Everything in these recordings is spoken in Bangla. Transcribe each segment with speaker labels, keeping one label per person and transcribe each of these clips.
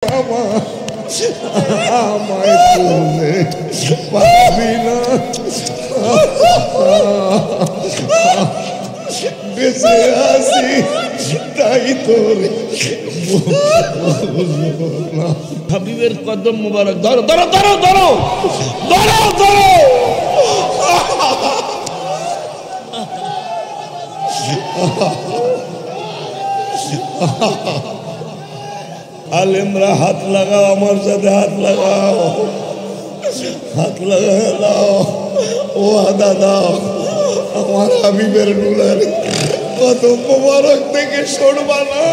Speaker 1: আমায় তুমি পাবি না, বেঁচে আছি তাই তোর হাবিবের কদম মুবারক ধরো ধরো ধরো ধরো ধরো ধরো। আলেমরা হাত লাগাও, আমার সাথে হাত লাগাও, হাত লাগাও দাও, ও আদা দাও, আমার হাবিবের নুরার কদম মুবারক থেকে সরবা না।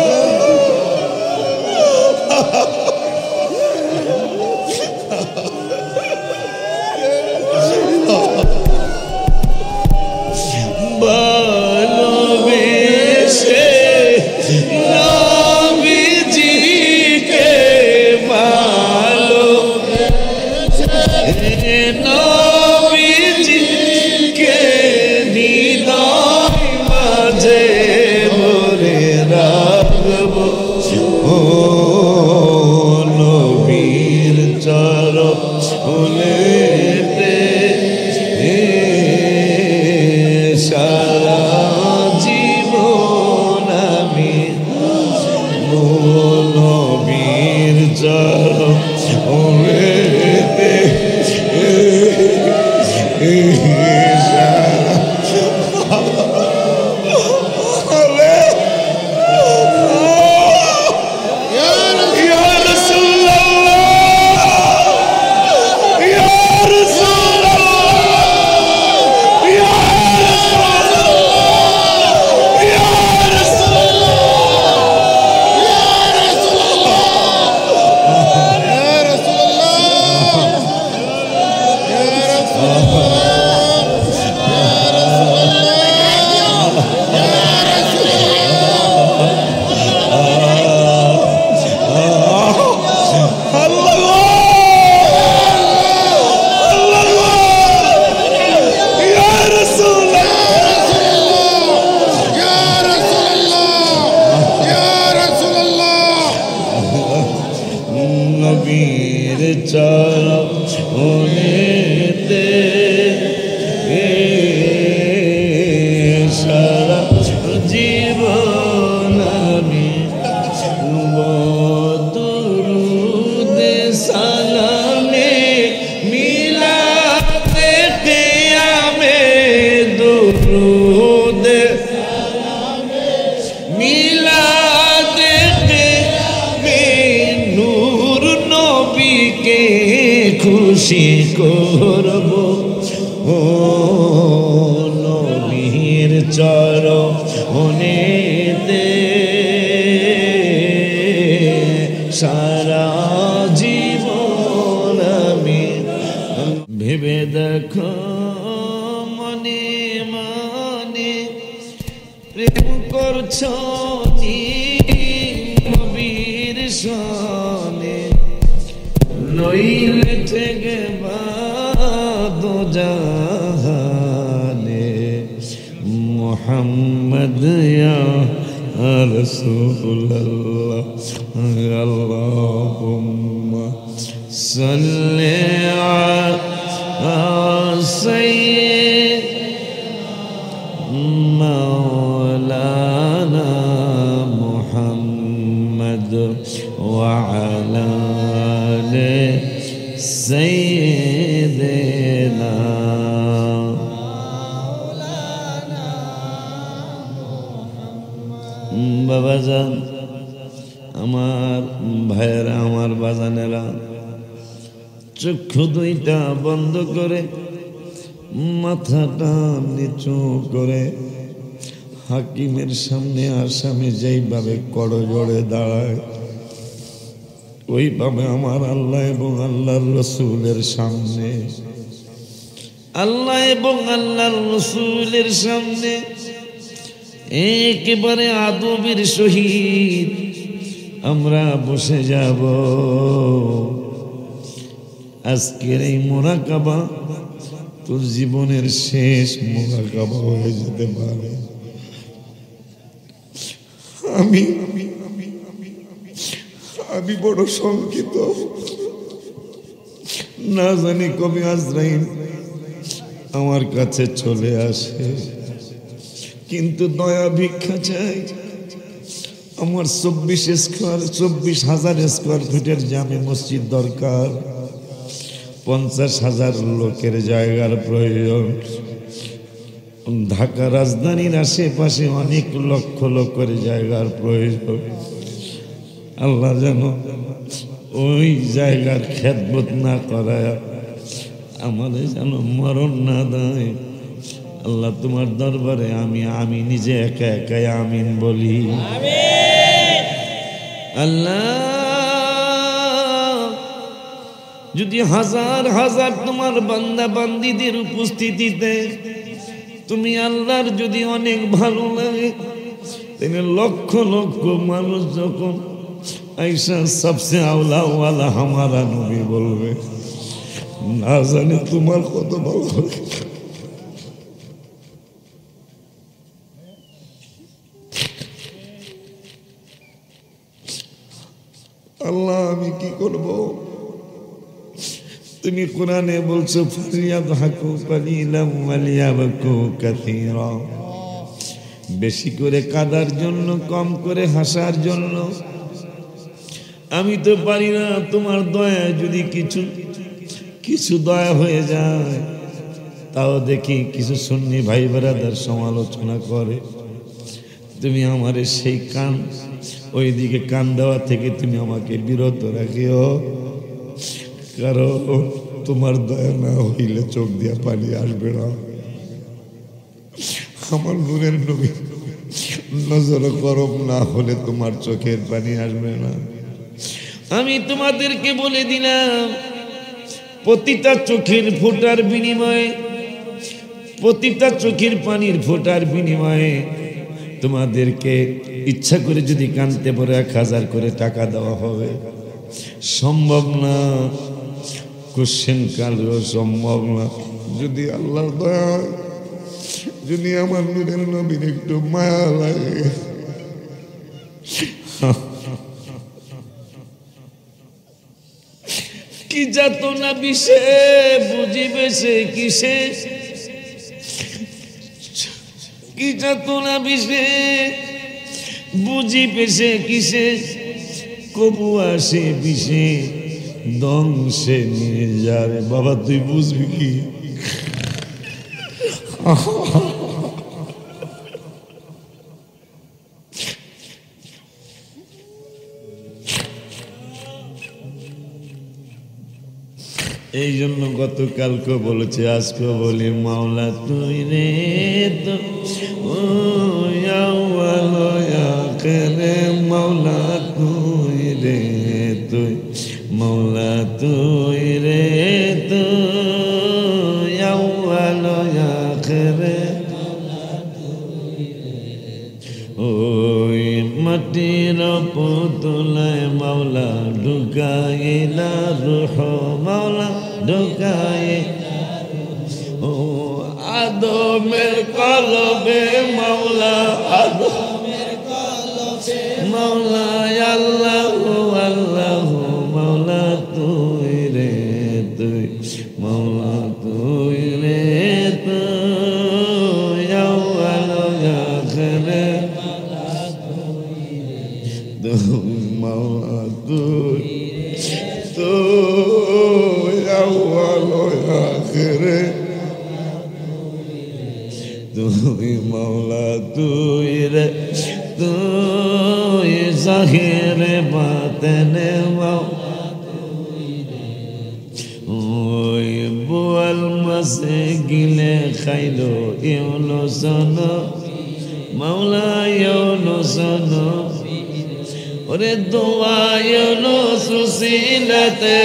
Speaker 1: খুশি করব ও নবীর চরণেতে সারা জীবন আমি। ভেবে দেখো মনে মনে প্রেম করছো নবীর সনে, নইলে থেকে বাদো জাহানে মুহাম্মদ ইয়া রাসূলুল্লাহ। আল্লাহুম্মা সাল্লি আলা সাইয়্যিদিনা মাওলানা মুহাম্মদ ওয়া আলা সাইয়্যিদিনা বাবাজান, আমার ভাইয়েরা, আমার বাজানেরা, চক্ষু দুইটা বন্ধ করে মাথাটা নিচু করে হাকিমের সামনে আসামি যেইভাবে করজোড়ে দাঁড়ায় ওইভাবে আমার আল্লাহ এবং আল্লাহর রসুলের সামনে, আল্লাহ এবং আল্লাহর রসুলের সামনে একেবারে আদবের সহিত আমরা বসে যাব। আজকের এই মুরাকাবা তোর জীবনের শেষ মুরাকাবা হয়ে যেতে পারে। আমি বড় শঙ্কিত, না জানি কবে আজরাইল আমার কাছে চলে আসে। কিন্তু দয়া ভিক্ষা চাই, আমার 24,000 স্কোয়ার ফিটের জামে মসজিদ দরকার, 50,000 লোকের জায়গার প্রয়োজন। ঢাকা রাজধানীর আশেপাশে অনেক লক্ষ লোকের জায়গার প্রয়োজন। আল্লাহ যেন ওই জায়গার খেদমত না করায় আমাদের যেন মরণ না দেয়। আল্লাহ তোমার দরবারে আমি নিজে একা একাই আমিন বলি। আল্লাহ যদি হাজার হাজার তোমার বান্দা বান্দীদের উপস্থিতিতে তুমি আল্লাহর যদি অনেক ভালো লাগে, তাহলে লক্ষ লক্ষ মানুষ যখন আইসা সবসে আওলা ওয়ালা হামারা নবী বলবে, না জানি তোমার কত ভালো লাগে। আল্লাহ আমি কি করব? তুমি কোরআনে বলছো ফালিয়াদহাকু কালিলাম ওয়ালিয়াবকু কাসীরা, বেশি করে কাঁদার জন্য কম করে হাসার জন্য। আমি তো পারি না, তোমার দয়া যদি কিছু দয়া হয়ে যায়, তাও দেখি কিছু সুন্নি ভাই ব্রাদার সমালোচনা করে। তুমি আমারে সেই ওইদিকে কান দেওয়া থেকে তুমি আমাকে বিরত রাখিও, কারণ তোমার দয়া না হইলে চোখ দিয়া পানি আসবে না। আমার নূরের নবী নজর করম না হলে তোমার চোখের পানি আসবে না। আমি তোমাদেরকে বলে দিলাম, প্রতিটা চোখের ফোঁটার বিনিময়ে, প্রতিটা চোখের পানির ফোঁটার বিনিময়ে তোমাদেরকে ইচ্ছা করে যদি কানতে পারো 1000 করে টাকা দেওয়া হবে। সম্ভব না, কোশ্চেন কালেও সম্ভব না। যদি আল্লাহর দয়া, যদি আমার নূরের নবীর একটু মায়া লাগে, কি যাতনা বিষে বুঝিবে সে কিসে, কি যাতনা বিষে বুঝিবে সে কিসে, কবু আসে বিষে ধ্বংসে নিয়ে যাবে। বাবা তুই বুঝবি কি? এই জন্য গতকালকে বলেছে, আজকে বলি মাওলা তুই রে তো মাওলা তুই রে তুই, মাওলা তুই রে তুই আখেরে। ওই মাটির পুতুলায় মাওলা ঢুকাইলা রূহ, মাওলা ঢুকাই ও আদমের কলবে মাওলা, আদমের কলবে মাওলা। আল্লাহু আল্লাহু মাওলা তুই রে তুই, মাওলা তুই রে তুই আখেরে, মাওলা তুই তুই আখেরে, তুই মাওলা তুই রে তুই জাহিরে বাতেনে মাওলা তুই রে। ওই বোয়াল মাসে গিলে খাইলো ইউনুস মাওলা ইউনুস, ওরে দোয়া ইউনুস সিলাতে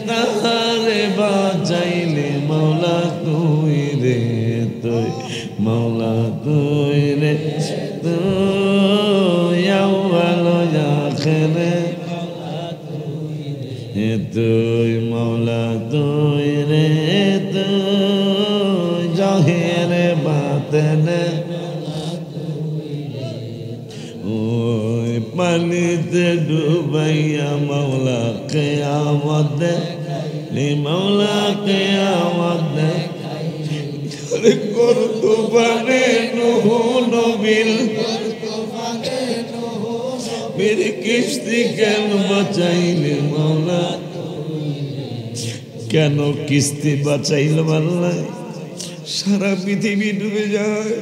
Speaker 1: তাহারে বাঁচাইলে মাওলা তুই রে তুই, মাওলা তুই রে তুই আখেরে, তুই মাওলা তুই রে তুই জাহিরে বাতেনে। ও পানিতে ডুবাইয়া মাওলা কিয়ামত দেখাইলে মাওলা কিয়ামত দেখাইলে তুফানে নূহ নবীর মেরে কিস্তি কেন বাঁচাইলে মাওলা কেন কিস্তি বাঁচাইল আল্লাহ সারা পৃথিবী ডুবে যায়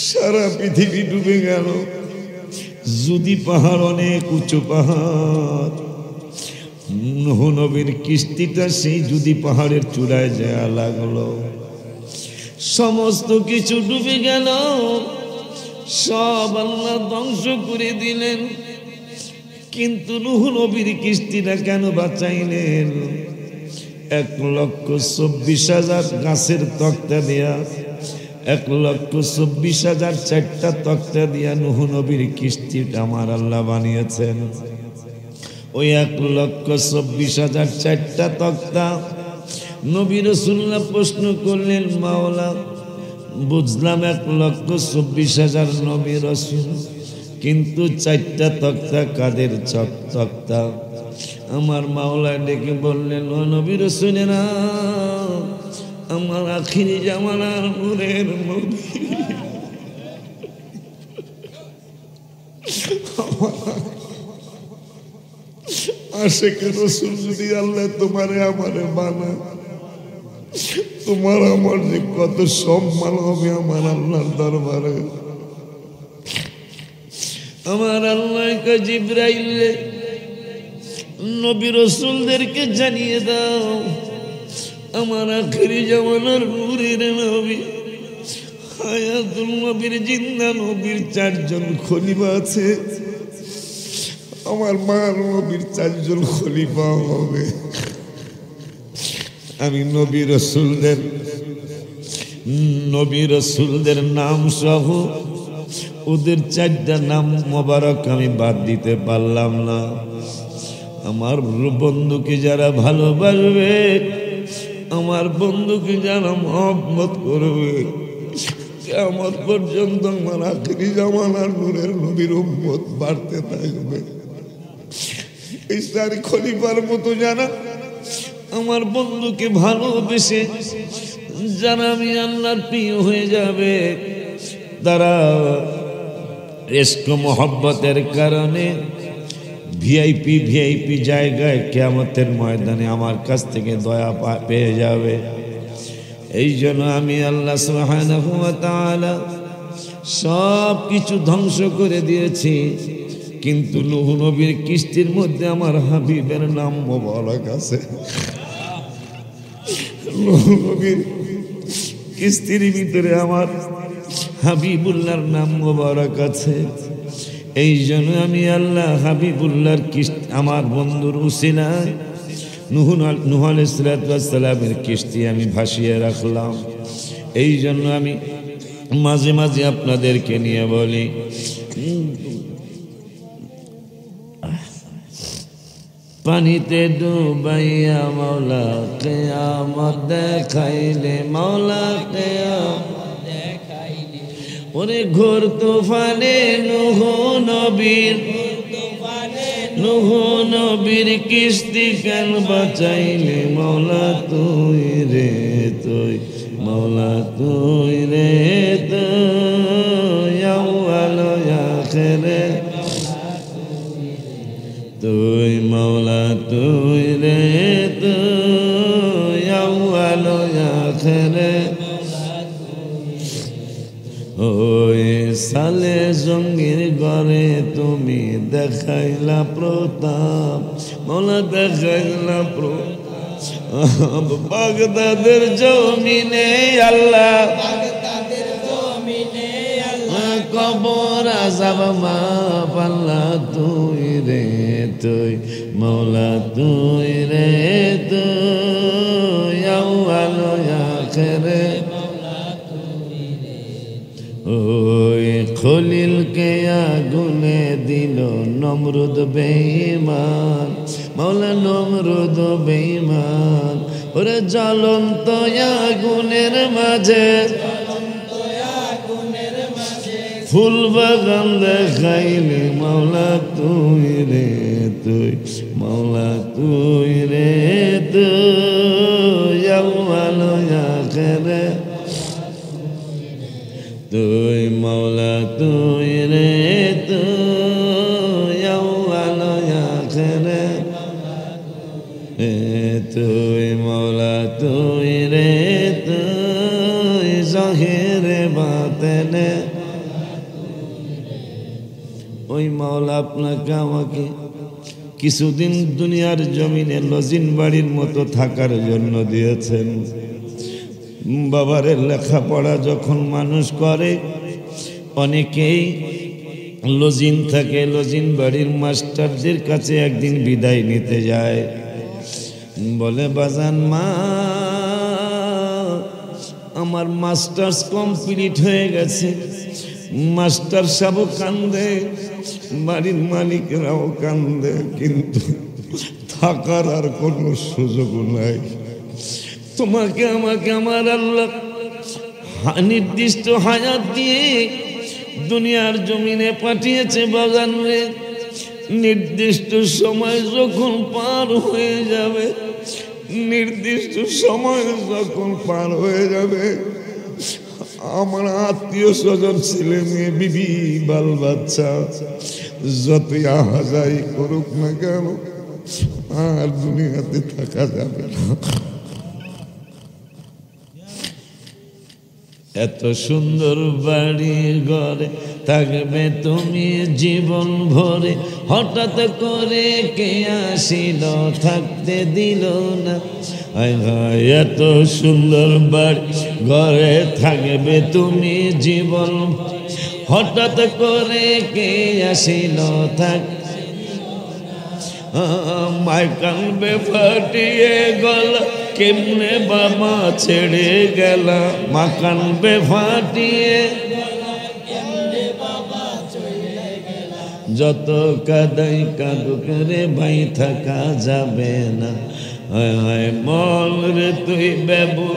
Speaker 1: সারা পৃথিবী ডুবে গেল যদি পাহাড় অনেক উঁচু পাহাড় নূহ নবীর কিস্তিটা সেই যদি পাহাড়ের চূড়ায় যায় লাগলো সমস্ত কিছু ডুবে গেল সব আল্লাহ ধ্বংস করে দিলেন কিন্তু নূহ নবীর কিস্তিটা কেন বাঁচাইলেন 1,24,000 গাছের তক্তা দেয়া 1,24,000 চারটা তক্তা দিয়া নূহ নবীর কিস্তিটা আমার আল্লাহ বানিয়েছেন ওই 1,24,000 চারটা তক্তা নবী রাসূলুল্লাহ প্রশ্ন করলেন মাওলা বুঝলাম 1,24,000 নবী রাসূল কিন্তু চারটা তক্তা কাদের তক্তা আমার মাওলা ডেকে বললেন ও নবী রাসূলেরা আমার আখিরি জামানার নূরের নবী আশিক রাসূল যদি আল্লাহ তোমারে আমারে বানায় তোমার আমার যে কত সম্মান হবে আমার আল্লাহর দরবারে আমার আল্লাহকে জিবরাইল নবী রাসূলদেরকে জানিয়ে দাও আমার আখিরি জামানার নূরের নবী হায়াতুল নবীর জিন্দা নবীর 4 জন খলিফা আছে আমার মা নবীর 4 জন খলিফা হবে আমি নবী রাসূলদের নাম সহ ওদের 4টা নাম মোবারক আমি বাদ দিতে পারলাম না আমার বন্ধুকে যারা ভালোবাসবে আমার বন্ধুকে যারা মহব্বত করবে কিয়ামত পর্যন্ত আমার আখিরি জামানার নূরের নবীর উম্মত বাড়তে থাকবে এই 4 খলিফার মতো যারা আমার বন্ধুকে ভালোবেসে যারা আমি আল্লাহর প্রিয় হয়ে যাবে তারা ইশক মহব্বতের কারণে ভিআইপি জায়গায় কিয়ামতের ময়দানে আমার কাছ থেকে দয়া পেয়ে যাবে এই জন্য আমি আল্লাহ সুবহানাহু ওয়া তাআলা সব কিছু ধ্বংস করে দিয়েছি কিন্তু নূহ নবীর কিস্তির মধ্যে আমার হাবিবের নাম মোবারক আছে নূহ নবীর কিস্তির ভিতরে আমার হাবিবুল্লাহর নাম মোবারক আছে এই জন্য আমি আল্লাহ হাবিবুল্লাহর কিস্তি আমার বন্ধুর উসিলায় নূহ আলাইহিস সালামের কিস্তি আমি ভাসিয়ে রাখলাম এই জন্য আমি মাঝে মাঝে আপনাদেরকে নিয়ে বলি পানিতে ডুবাইয়া মাওলা কিয়ামত দেখাইলে মাওলা কিয়ামত দেখাইলে ওরে ঘোর তুফানে নূহ নবীর কিস্তি কেন বাঁচাইলে মাওলা তুই রে তুই মাওলা তুই রে তুই আউয়াল আখিরে তুই মাওলা তুই রে তুই আউয়াল আখিরে ওই সালে জঙ্গির ঘরে তুমি দেখাইলা প্রতাপ মাওলা দেখাইলা প্রতাপ বাগদাদের জমিনে আল্লাহ কবর আযাব মাপ আল্লাহ তুই রে তুই মাওলা তুই রে তুই আউয়াল আখিরে ওই খলিলকে আগুনে দিল নমরুদ বেঈমান মাওলা নমরুদ বেঈমান ওরে জ্বলন্ত আগুনের মাঝে ফুল বাগান দেখাইলি মাওলা তুই রে তুই, মাওলা তুই রে তুই, আউয়াল আখিরে তুই, মাওলা তুই রে তুই, আউয়াল আখিরে তুই, মাওলা তুই রে তুই, জাহিরে বাতেনে। ওই মাওলা আপনাকে আমাকে কিছুদিন দুনিয়ার জমিনে লজিন বাড়ির মতো থাকার জন্য দিয়েছেন। বাবারের লেখাপড়া যখন মানুষ করে অনেকেই লজিন থাকে, লজিন বাড়ির মাস্টারদের কাছে একদিন বিদায় নিতে যায়, বলে বাজান মা আমার মাস্টার্স কমপ্লিট হয়ে গেছে। মাস্টার সাহেব কান্দে, বাড়ির মালিকরাও কান্দে, কিন্তু থাকার আর কোনো সুযোগ নাই। তোমাকে আমাকে আমার আল্লাহ নির্দিষ্ট হায়াত দিয়ে দুনিয়ার জমিনে পাঠিয়েছে বাগান রে। নির্দিষ্ট সময় যখন পার হয়ে যাবে, নির্দিষ্ট সময় যখন পার হয়ে যাবে, আমার আত্মীয় স্বজন ছেলে মেয়ে বিবি বাল বাচ্চা যতই আহাজাই করুক না কেন আর দুনিয়াতে থাকা যাবে না। এত সুন্দর বাড়ি ঘরে থাকবে তুমি জীবন ভরে, হঠাৎ করে কে আসিল থাকতে দিল না। এত সুন্দর বাড়ি ঘরে থাকবে তুমি জীবন, হঠাৎ করে কে আসিল থাক। মায় কানবে ফাটিয়ে গলা, কেমনে বাবা ছেড়ে গেলা। মা কানবে ফাটিয়ে, যত কাদাই কাঁদুক রে ভাই থাকা যাবে না। মন রে তুই বেবু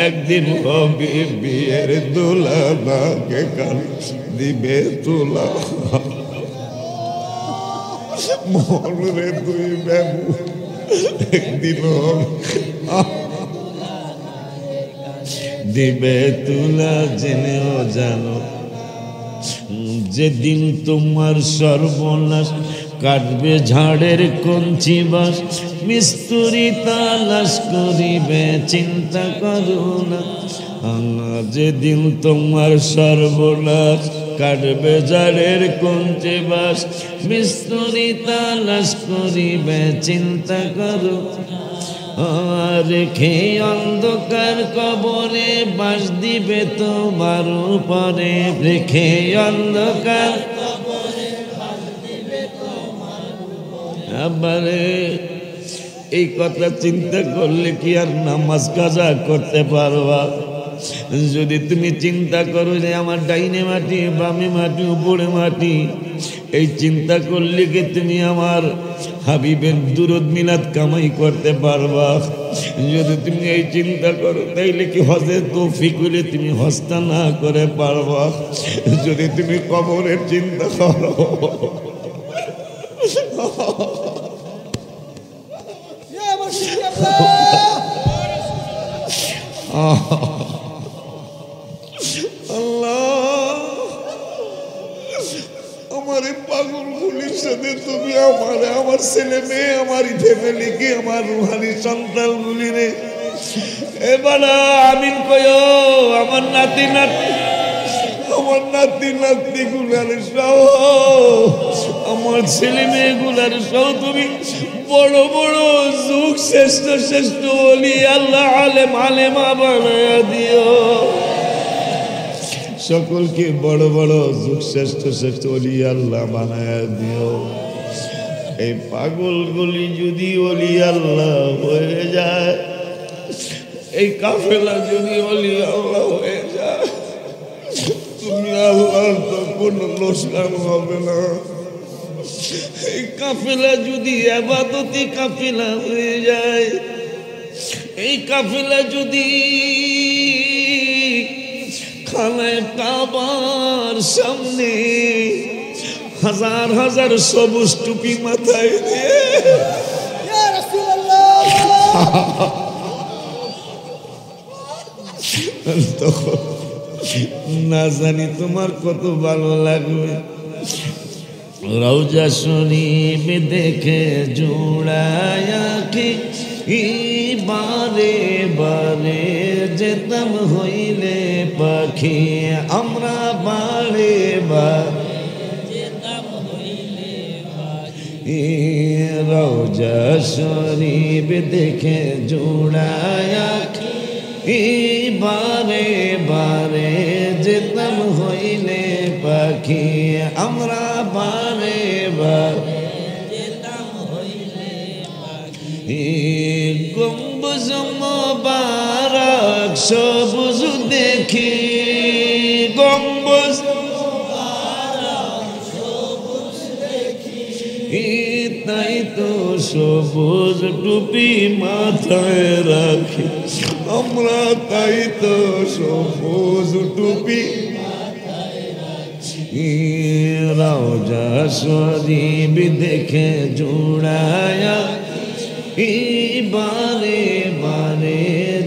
Speaker 1: একদিন হবি বিয়ের দোলা, নাকে কান দিবে তোলা। মন রে তুই বেবু একদিন দিবে তুলা, জেনেও জানো যেদিন তোমার সর্বনাশ কাটবে ঝাড়ের কঞ্চি বাস, মিস্তুরি তালাশ করিবে চিন্তা করো না। যেদিন তোমার সর্বনাশ কাটবে ঝাড়ের কঞ্চি বাস, মিস্তুরি তালাশ করিবে চিন্তা করো। রেখে অন্ধকার কবরে বাস দিবে তোমার উপরে, রেখে অন্ধকার আবারে। এই কথা চিন্তা করলে কি আর নামাজ কাজা করতে পারবা? যদি তুমি চিন্তা করো যে আমার ডাইনে মাটি বামে মাটি উপরে মাটি, এই চিন্তা করলে কি তুমি আমার হাবিবের দুরুদ মিলাদ কামাই করতে পারবা? যদি তুমি এই চিন্তা করো তাইলে কি হজে তৌফিক হলে তুমি হজটা না করে পারবা? যদি তুমি কবরের চিন্তা করো, আমার পাগল গুলির সাথে তুমি আমার ছেলে মেয়ে, আমার ফ্যামিলিকে, আমার রুহানি সন্তান গুলি রে এবার আমিন কয়ো। আমার নাতি নাতি, আমার নাতি নাতি গুলার সহ, আমার ছেলে মেয়ে গুলার সহ তুমি বড় বড় যুগ শ্রেষ্ঠ শ্রেষ্ঠ ওলি আল্লাহ আলেম আলেমা বানায়া দিও। সকলকে বড় বড় যুগ শ্রেষ্ঠ শ্রেষ্ঠ ওলি আল্লাহ বানায়া দিও। এই পাগলগুলি যদি ওলি আল্লাহ হয়ে যায়, এই কাফেলা যদি ওলি আল্লাহ হয়ে যায়, তুমি আল্লাহর তো কোনো লোকসান হবে না। এই কাফেলা যদি ইবাদতি কাফেলা হয়ে যায়, এই কাফেলা যদি খানায় কাবার সামনে হাজার হাজার সবুজ টুপি মাথায় দিয়ে তখন না জানি তোমার কত ভালো লাগবে। রওজা শরীফ দেখে জোড়ায়া কি বারে বারে যেতাম হইলে পাখি আমরা বারে বারে যেতাম হইলে পাখি। রওজা শরীফ দেখে জোড়ায়া কি বারে বারে যেতাম হইলে পাখি আমরা বারে বারে যেতাম হইলে পাখি। গম্বুজ মোবারক সবুজ দেখি গম্বুজ মোবারক সবুজ দেখি তাই তো সবুজ টুপি মাথায় রাখি আমরা তাই তো সবুজ টুপি রওজা শরীফ দেখে জোড়ায়া বারে বারে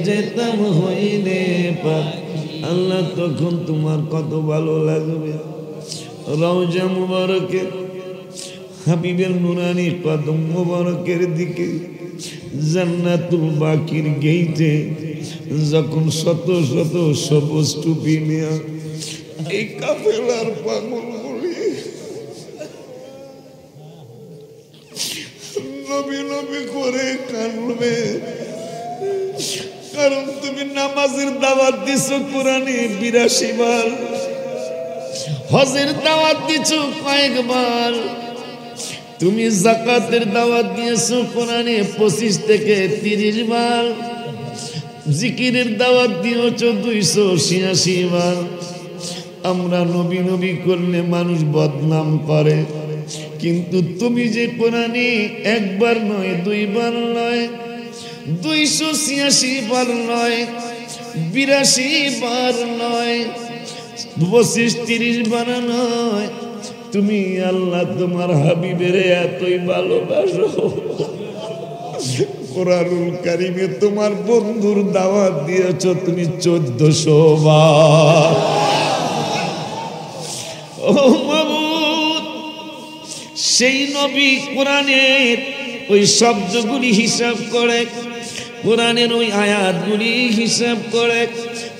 Speaker 1: যেতাম হইলে পাখি। আল্লাহ তখন তোমার কত ভালো লাগবে। রওজা মুবারকে হাবিবের নুরানি কদম মুবারকের দিকে জান্নাতুল বাকির গেইটে যখন শত শত সবুজ টুপি নিয়ে এই কাফেলার পাগলগুলি নবী নবী করে কাঁদবে, কারণ তুমি নামাজের দাওয়াত দিছো কোরআনে 82 বার, হজের দাওয়াত দিছো কয়েকবার, তুমি যাকাতের দাওয়াত দিয়েছো কোরআনে 25 থেকে 30 বার, জিকিরের দাওয়াত দিয়েছো 286 বার। আমরা নবী নবী করলে মানুষ বদনাম করে, কিন্তু তুমি যে কোরআনে একবার নয়, দুইবার নয়, 286 বার নয়, 82 বার নয়, 25-30 বার নয়, তুমি আল্লাহ তোমার হাবিবের এতই ভালোবাসো, কোরআনুল কারীমে তোমার বন্ধুর দাওয়াত দিয়েছ তুমি 1400 বার। ও মাবুদ, সেই নবী কোরআনের ওই শব্দগুলি হিসাব করে, কোরআনের ওই আয়াতগুলি হিসাব করে,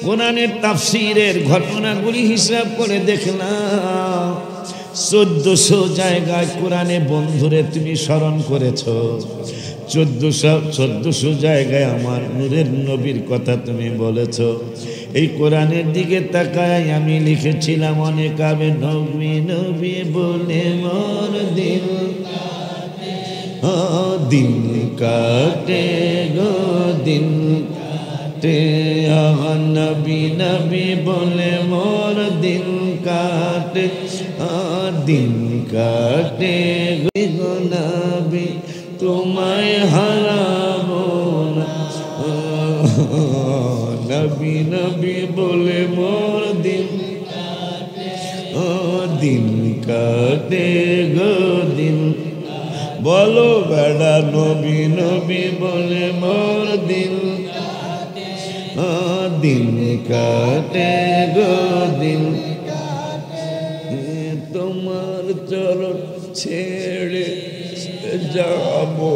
Speaker 1: কোরআনের তাফসীরের ঘটনাগুলি হিসাব করে দেখলাম 1400 জায়গায় কোরআনে বন্ধুরে তুমি স্মরণ করেছ, 1400 জায়গায় আমার নূরের নবীর কথা তুমি বলেছ। এই কোরআনের দিকে তাকায় আমি লিখেছিলাম অনেক আবে নবী নবী বলে মোর দিল দিন কাটে গো দিন কাটে, নবী নবী বলে মোর দিন কাটে দিন কাটে গো নবী তোমায় হারাবো না, নবী নবী বলে মোর দিন দিন কাটে গো দিন, বলো বেড়া নবী নবী বলে মোর দিন দিন কাটে গো দিন, তোমার চরণ ছেড়ে যাবো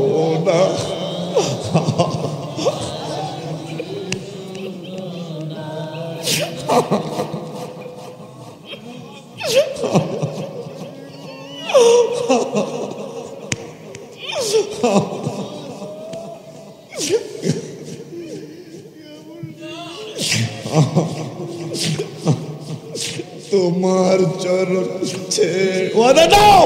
Speaker 1: না, তোমার চরণ ছেড়ে ওয়াদা দাও,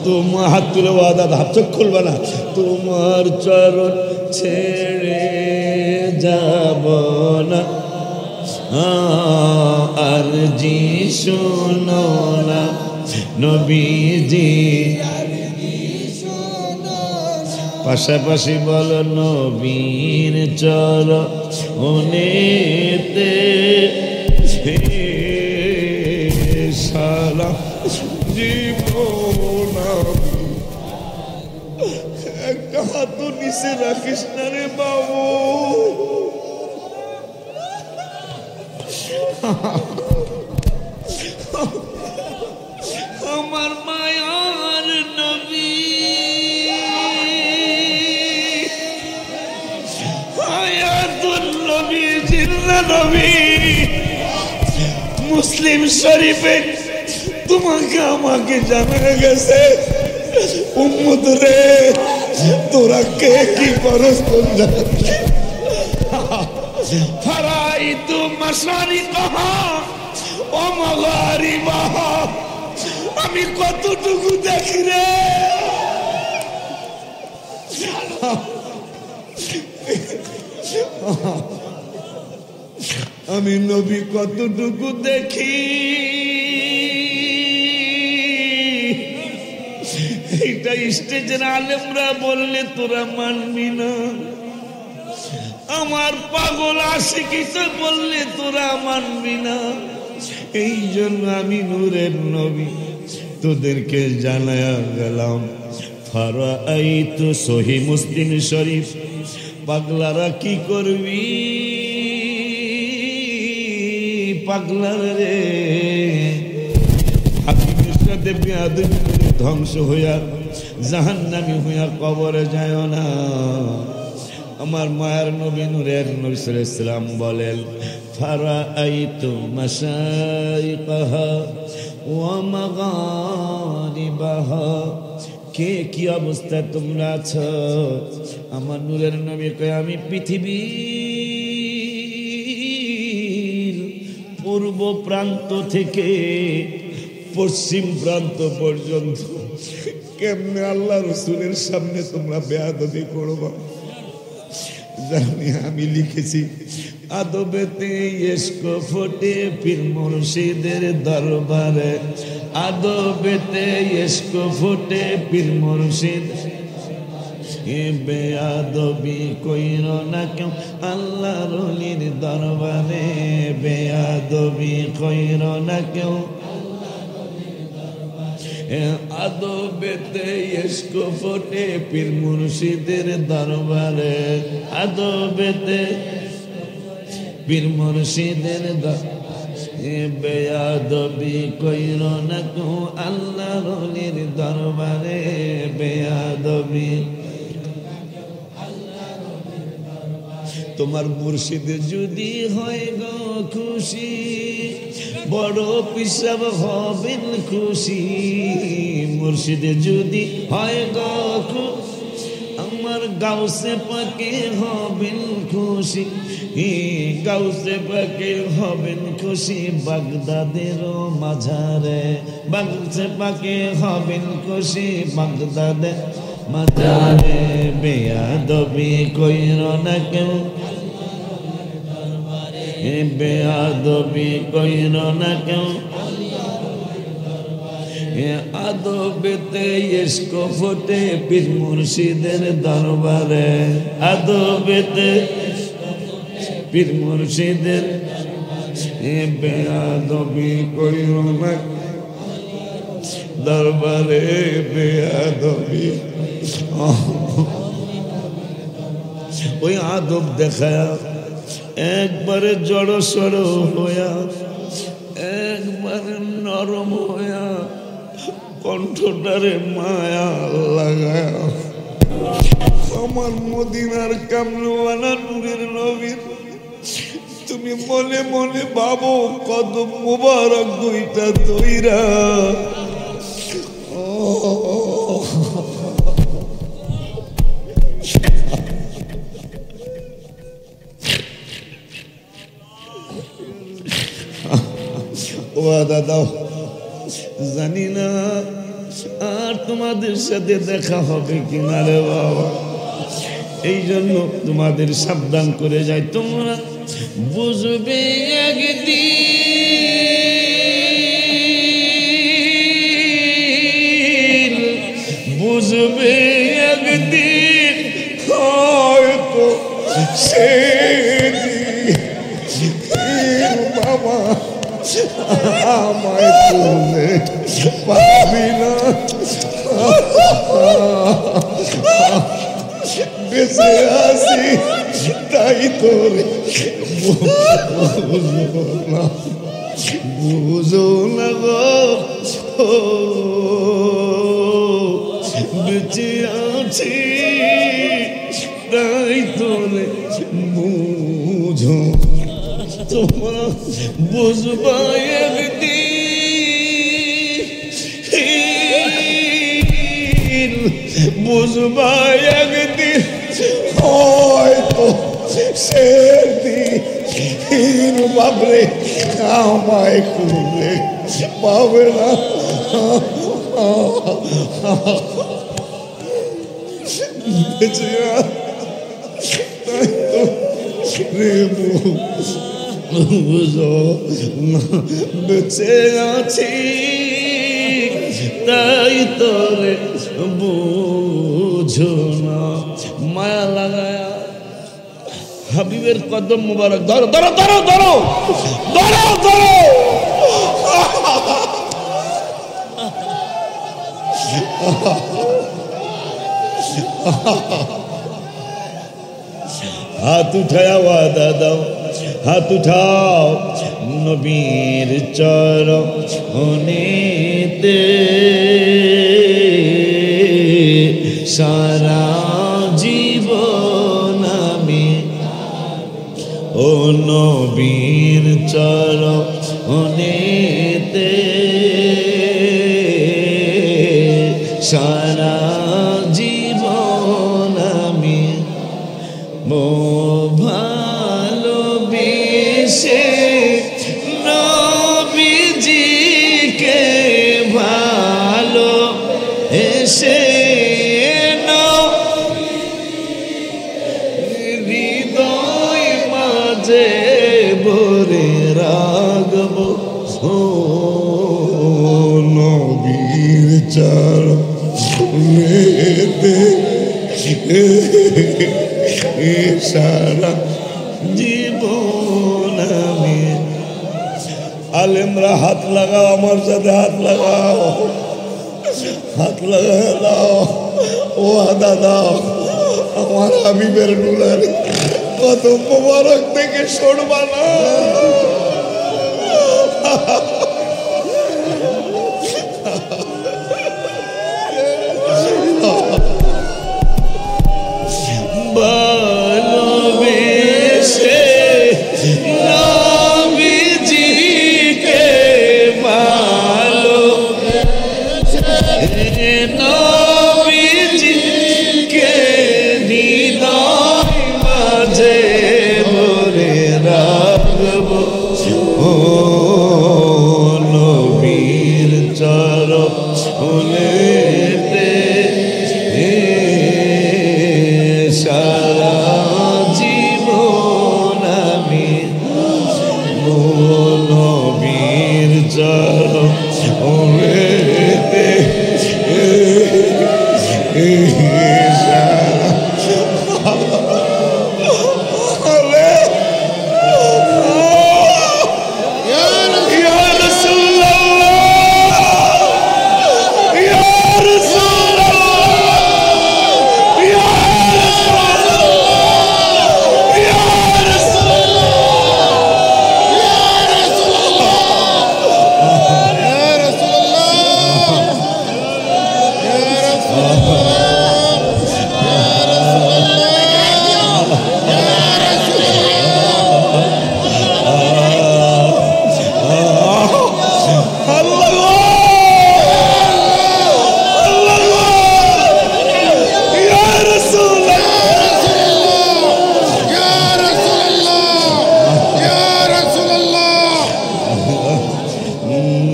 Speaker 1: তোমার হাত তুলে ওয়াদা, হাত চোখ খুলবে না, তোমার চরণ ছেড়ে যাব না, আর জি শোনো না নবীজি,
Speaker 2: পাশাপাশি বলো নবীর চরণেতে সারা জীবন একটা হাত নিচে রাখিস না রে বাবু। আমার মায়ার নবী হায়াতুল নবী জিন্দা নবী মুসলিম শরীফে তোমাকে আমাকে জানা গেছে উম্মত রে তোরা কে কি করস তোরা ফারাইতু মাশারিকাহা ওয়া মাগারিবাহা আমি কতটুকু দেখি রে আমি নবী কতটুকু দেখি এটা স্টেজের আলেমরা বললে তোরা মানবি না, আমার পাগল আশিকিতে বললে তোরা মানবি না। এই জন্য আমি নূরের নবী তোদেরকে জানায়া গেলাম। ফারাআইতু সহিহ মুসলিম শরীফ। পাগলারা কি করবি পাগলারা রে, হাকিমের সাথে বেয়াদবি করে ধ্বংস হইয়া জাহান্নামী হইয়া কবরে যায় না। আমার মায়ের নবী নূরের নবী সাল্লাল্লাহু আলাইহি ওয়াসাল্লাম বলেন ফারাআইতু মাশাইকাহা ওয়া মাগারিবাহা। কে কি অবস্থায় তোমরা আছো? আমার নূরের নবী কয় আমি পৃথিবীর পূর্ব প্রান্ত থেকে পশ্চিম প্রান্ত পর্যন্ত কেমনে আল্লাহ রসুলের সামনে তোমরা বেয়াদবি করবা জানি আমি লিখেছি। আদবেতে ইশক ফোটে পীর মুর্শিদের দরবারে, আদবেতে ইশক ফোটে পীর মুর্শিদ। এ বেয়াদবি কইর না কেউ আল্লাহর ওলির দরবারে, বেয়াদবি কইর না কেউ আদবেতে ইশক ফোটে পীর মুর্শিদের দরবারে, আদবেতে পীর মুর্শিদের দরবারে, বেয়াদবি কইর না কেউ আল্লাহর ওলির দরবারে, বেয়াদবি। তোমার মুর্শিদ যদি হয় গো খুশি, বড় পিসাব হবেন খুশি। মুর্শিদ যদি হয় গো খুশি, আমার গাউসে পাকে হবেন খুশি, গাউসে পাকে হবেন খুশি। বাগদাদের মাঝারে, বাগসে পাকে হবেন খুশি, বাগদাদের মাঝারে। বেয়াদবি কইর না কেউ, বেয়াদবি কইর না কেউ আদবেতে ইশক ফোটে পীর মুর্শিদের দরবারে, আদবেতে পীর মুর্শিদের। বেয়াদবি কইর না দরবারে, বেয়াদবি। ওই আদব দেখায়া একবারে জড় সড় হইয়া, একবারে নরম হইয়া, কণ্ঠটারে মায়া লাগায়া আমার মদিনার কামরুওয়ালা নূরের নবীর তুমি মনে মনে ভাবো কদম মুবারক দুইটা তৈরা। ওয়াদা দাও, জানি না আর তোমাদের সাথে দেখা হবে কিনা রে বাবা। এই জন্য তোমাদের সাবধান করে যাই, তোমরা বুঝবে একদিন, বুঝবে একদিন
Speaker 1: আমায় তুলে পাবি না, বেঁচে আছি তাই তোরে বুঝো না গো, বেঁচে আছি তাই তোরে বুঝো, তোমরা বুঝবা একদিন, বুঝবা একদিন হয়তো সেদিন বাবরে আমায় খুলে পাবে না। বেঁচে তাই তো রে বুঝো, বেঁচে আছি তাই তোরে বুঝো না। মায়া লাগায়া হাবিবের কদম মুবারক ধরো ধরো ধরো ধরো ধরো ধরো, हाथ उठाया वादा दो, हाथ उठाओ नबीर चरणेते सारा जीवन আমি ও নবীর চরণেতে সারা জীবন আমি ভালোবেসে নবীজিকে ভালো এসে হৃদয় মাঝে ভরে রাখব ও নবীর চরণেতে সারা জীবন আমি। আলেমরা হাত লাগাও, আমার সাথে হাত লাগাও, হাত লাগা দাও, ও আদা দাও, আমার হাবিবের নুলারে কত মোবারক থেকে সরবা না। ভালোবেসে নবীজিকে ভালো নবীজিকে হৃদয় মাঝে ভরে রাখব ও নবীর চরণেতে সারা জীবন আমি নবীর চরণেতে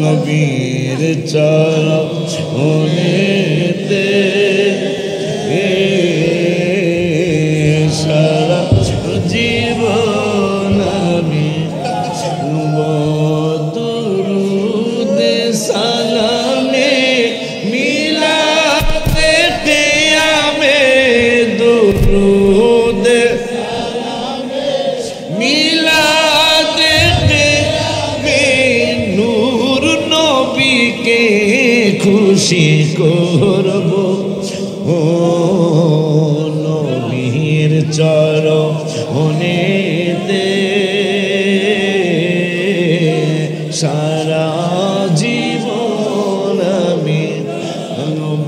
Speaker 1: নবীর চরণেতে
Speaker 2: খুশি করব ও নবীর চরণেতে সারা জীবন আমি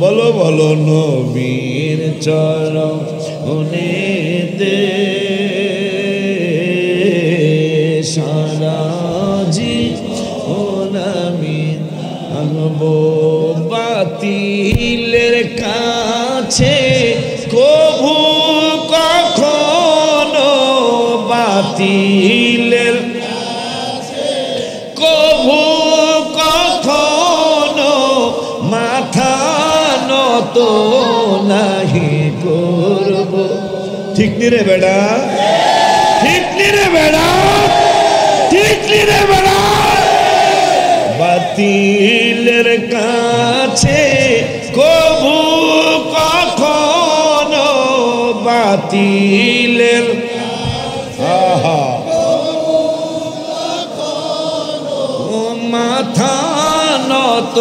Speaker 2: বলো বলো নবীর চরণেতে সারা জীবন আমি আনবো বাতিলের কাছে কভু কখনো বাতিলের কভু কখনো মাথা নত নাহি করব ঠিক নি রে বেড়া ঠিক নি রে বেড়া ঠিক নি রে বেড়া বাতিলের কাছে কভু কখনো বাতিলের মাথা নত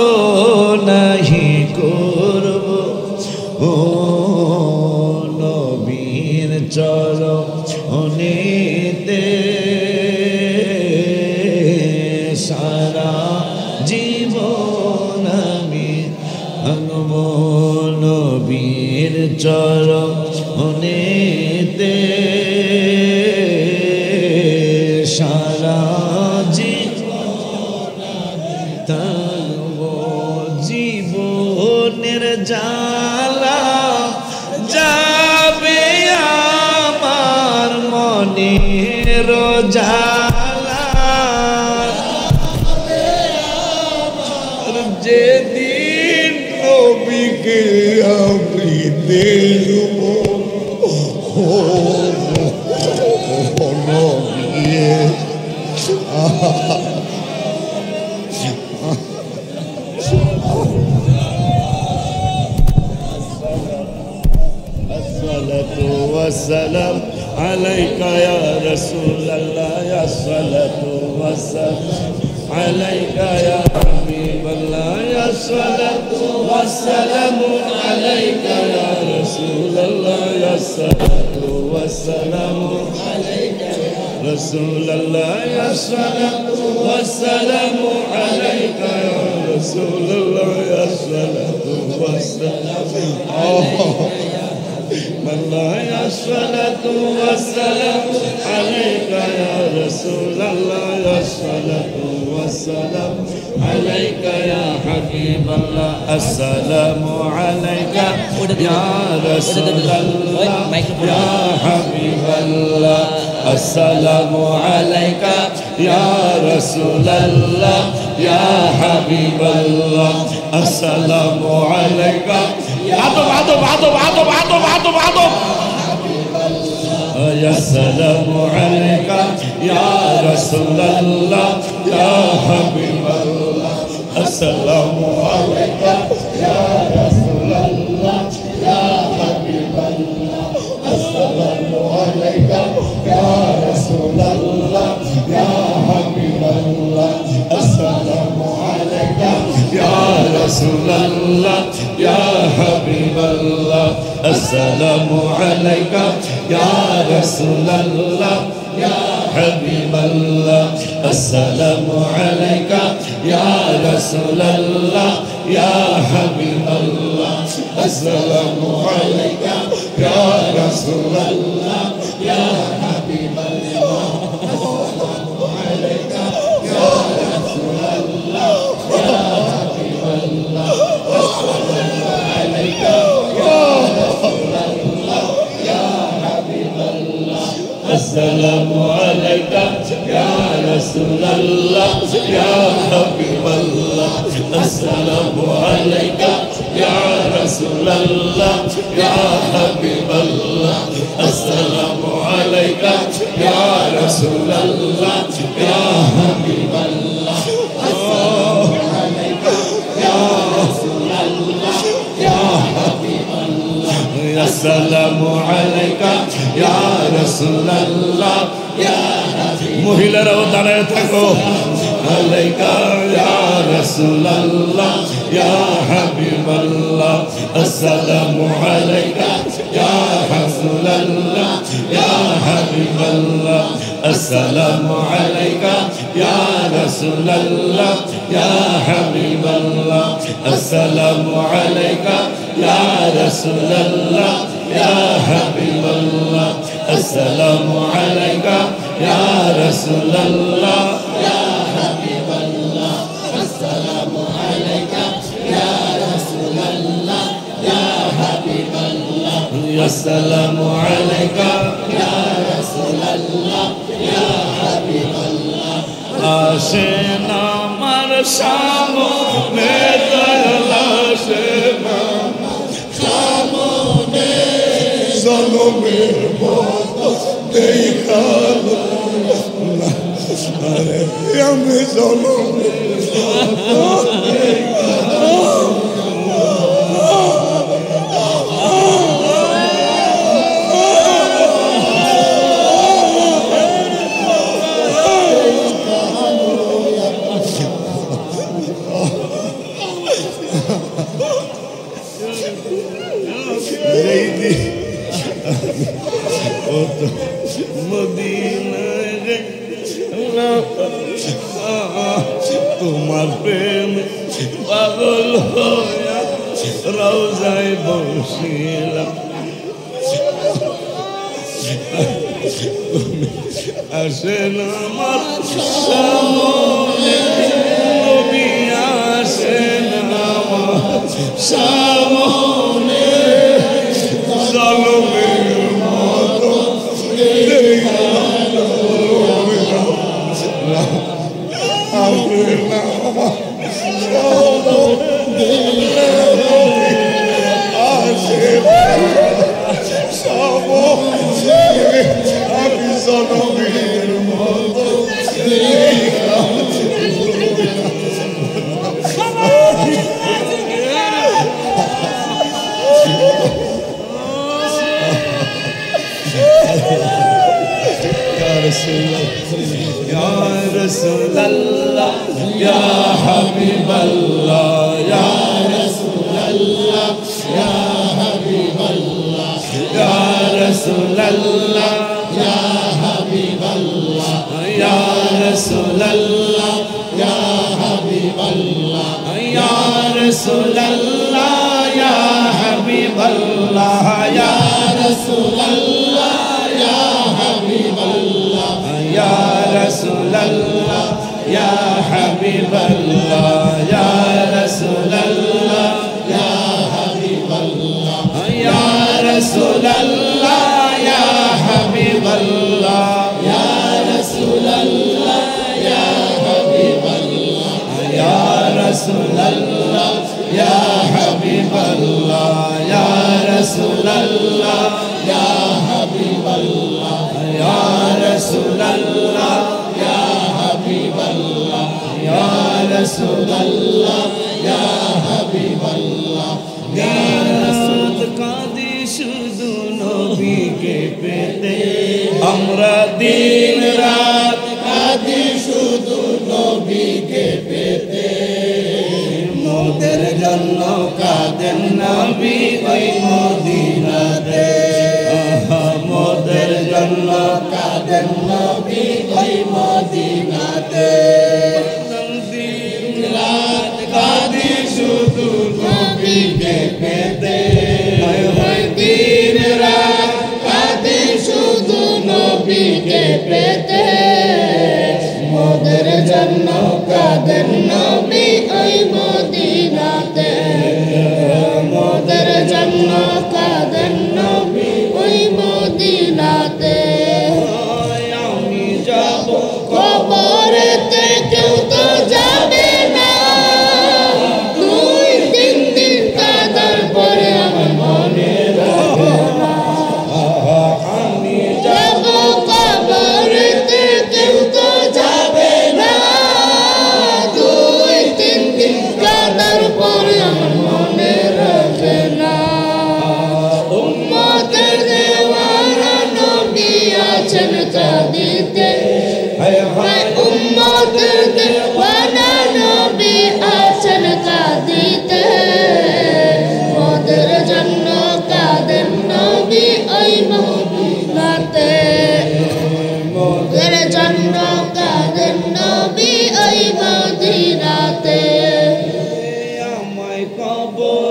Speaker 2: নাহি করব ও নবীর চরণেতে সারা জীবন আমি আনব নবীর চরণেতে সারা জীবনের জ্বালা যাবে আমার মনের জ্বালা
Speaker 1: যেদিন নবীকে আমি দেখব
Speaker 2: والسلام عليك يا رسول الله يا الصلاة والسلام عليك يا حبيب الله يا الصلاة والسلام عليك يا رسول الله يا الصلاة والسلام عليك يا رسول الله يا الصلاة والسلام عليك يا رسول الله يا الصلاة والسلام الله يا الصلاة والسلام عليك يا رسول الله يا الصلاة والسلام عليك يا حبيب الله السلام عليك يا رسول الله يا حبيب الله السلام عليك يا رسول الله يا حبيب الله السلام عليك عطب يا سلام عليك يا رسول الله يا حبيب الله السلام عليك يا رسول الله يا حبيب الله السلام عليك يا رسول الله يا حبيب الله السلام عليك يا رسول الله يا حبيب الله السلام عليك يا رسول الله يا حبيب الله السلام عليك يا رسول الله يا حبيب الله السلام عليك يا رسول الله يا حبيب الله السلام عليك يا رسول الله يا حبيب الله السلام عليك يا رسول الله يا حبيب الله السلام عليك يا رسول الله يا حبيب الله السلام عليك يا رسول الله يا حبيب الله السلام عليك يا رسول الله يا حبيب الله السلام عليك يا رسول الله يا حبيب الله السلام عليك يا رسول الله يا حبيب মহিলারাও দাঁড়ায় থাকো আলাইকা ইয়া রাসূলুল্লাহ ইয়া হাবিবাল্লাহ আসসালামু আলাইকা ইয়া রাসূলুল্লাহ ইয়া হাবিবাল্লাহ আসসালামু আলাইকা ইয়া রাসূলুল্লাহ ইয়া হাবিবাল্লাহ আসসালামু আলাইকা ইয়া রাসূলুল্লাহ ইয়া হাবিবাল্লাহ আসসালামু আলাইকা ইয়া রাসূলুল্লাহ ইয়া হাবিবাল্লাহ আসসালামু আলাইকা ইয়া রাসূলুল্লাহ ইয়া হাবিবাল্লাহ আসসালামু আলাইকা ইয়া রাসূলুল্লাহ ইয়া হাবিবাল্লাহ আসেন আমার সামনে দয়াল আসেন সামনে জলমের মতো দেখালো না আরে আমি জলমের তোমার প্রেম পাগল হইয়া রওজায় বসিলাম আসেন আমার সামনে নবী আসেন আমার সামনে জলমের মতো দেখালো Ya Rasulallah, Ya Habiballah, Ya Rasulallah, Ya Habiballah, Ya Rasulallah, Ya Habiballah, Ya Rasulallah, Ya Habiballah, Ya Rasulallah, Ya Habiballah, Ya Rasulallah, Ya Habiballah, Ya Rasulallah, Ya Habiballah, Ya Rasulallah, Ya Habiballah, Ya Rasulallah, Ya Habiballah, Ya Rasulallah, Ya Habiballah, Ya Rasulallah, Ya Habiballah, Ya Rasulallah, Ya Habiballah, Ya Rasulallah, Ya Habiballah, Ya Rasulallah, Ya Habiballah, Ya কাঁদি শুধু নবীকে পেতে আমরা দিন রাত কাঁদি শুধু নবীকে পেতে মোদের জন্য কাঁদেন নবী ওই মদিনাতে মোদের জন্য কাঁদেন নবী ওই মদিনাতে দিন রাত কাঁদি শুধু নবীকে পেতে দিন রাত কাঁদি শুধু নবীকে পেতে মোদের জন্য কাঁদেন নবী ওই মদিনাতে মোদের জন্য কাঁদেন নবী ওই মদিনাতে আমি যাব কবরেতে কেউ তো যাবে না 2-3 দিন কাঁদার পরে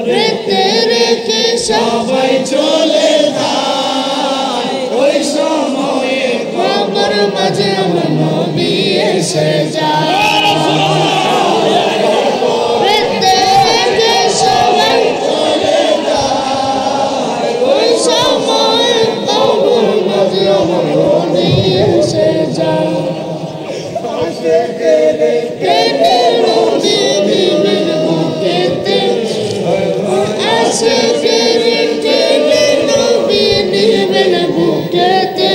Speaker 3: রেতে রেখে সবাই চলে যায় ওই সময়ে কবর মাঝে আমার নবী এসে যায় রেতে রেখে সবাই চলে যায় ওই সময়ে কবর মাঝে আমার নবী এসে যায় কেটে নদী দিবেন বুকেতে আসে কেটে নবী দিবেন বুকেতে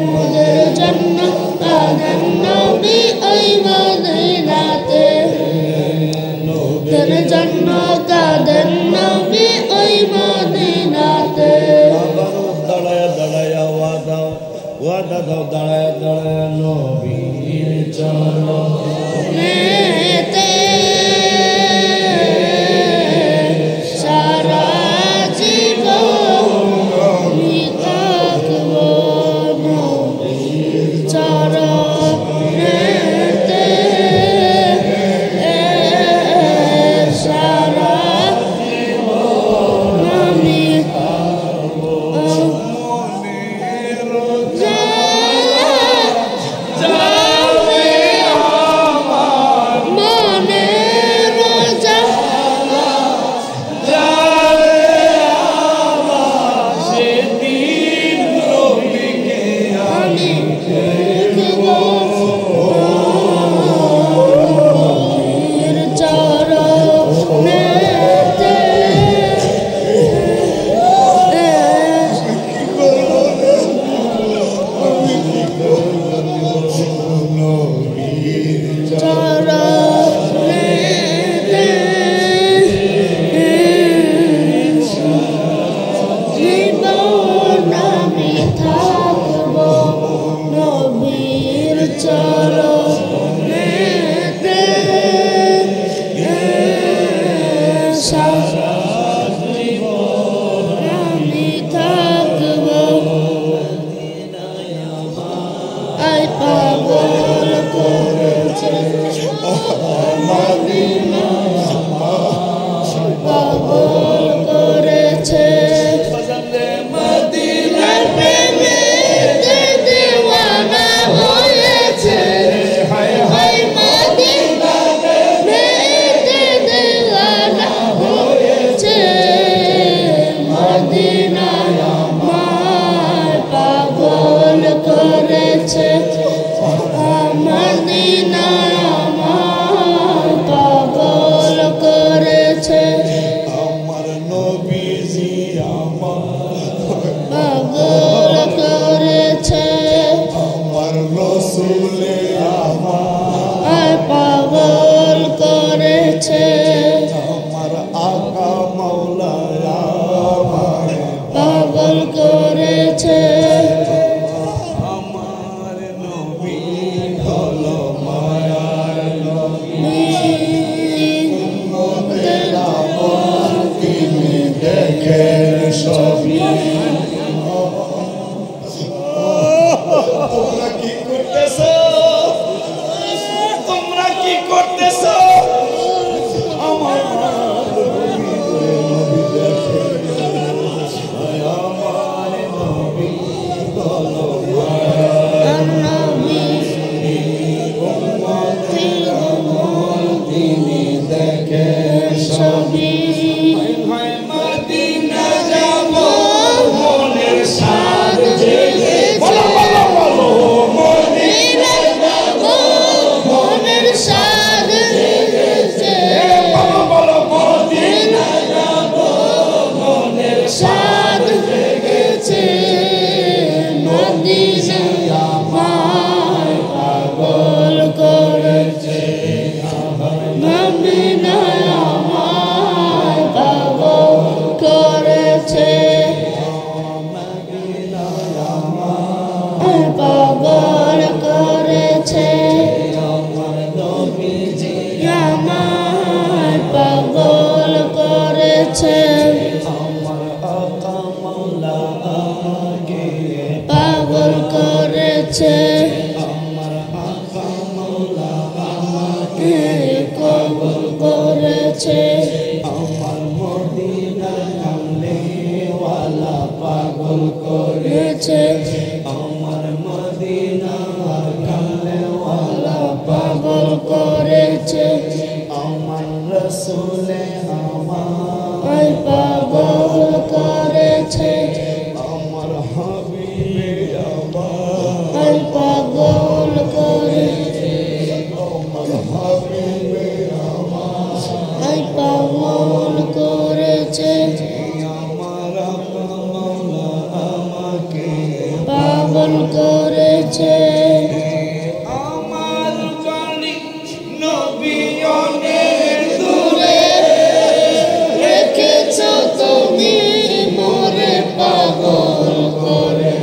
Speaker 3: মোদের জন্য কাঁদেন নবী ওই মদিনাতে মোদের জন্য কাঁদেন নবী ওই মদিনাতে
Speaker 2: দাঁড়ায় দাঁড়ায় ওয়াদা দাও দাঁড়ায় দাঁড়ায় নবীর
Speaker 3: চরণেতে সারা জীবন আমি থাকবো নবীর চরণেতে সারা জীবন আমি পাগল করেছে
Speaker 1: আমার আকা মাওলানা
Speaker 3: পাগল করেছে
Speaker 1: আমার নবী হলো মায়ার নবী উম্মতের আপন তিনি দেখেন সবই তোমরা কি করতেছো তোমরা কি করতেছো আমার নবী দেখেন আমার নবী হলো মায়ার তিনি দেখেন সবই মদিনা যাব মনের সাথ জেগে বলো বলো বলো মদিনা যাব
Speaker 3: মনের সাদ জেগেছে
Speaker 1: বলো বলো মদিনা যাব মনের
Speaker 3: সাদ জেগেছে মদিনা আমায় পাগল করেছে মদিনা আমায় পাগল করেছে পাগল করেছে আমায় পাগল করেছে পাগল করেছে পাগল করেছে করেছে
Speaker 2: আমার মদিনার কামলেওয়ালা
Speaker 3: পাগল করেছে
Speaker 2: আমার রসুলে
Speaker 3: আই পাগল করেছে
Speaker 2: আমার হাবিবে আমার
Speaker 3: আই পাগল করেছে
Speaker 2: আমার হাবিবে
Speaker 3: আই পাগল করেছে
Speaker 2: আমার মাওলা আমাকে
Speaker 3: পাগল করেছে
Speaker 2: আমার বাণী নবী অনেক দূরে
Speaker 3: রেখেছ তুমি মোরে পাগল করে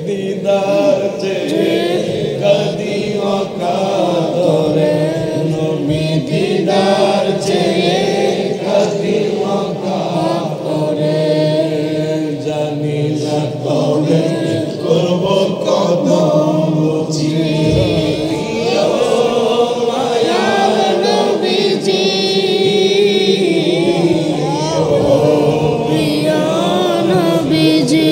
Speaker 2: দিদার চেয়ে কদিও কাতরে নবী দিদার চেয়ে কদিও
Speaker 3: করে
Speaker 2: জানি না কবে করব কদম বুঝি
Speaker 3: মায়ার নবীজি প্রিয় নবীজি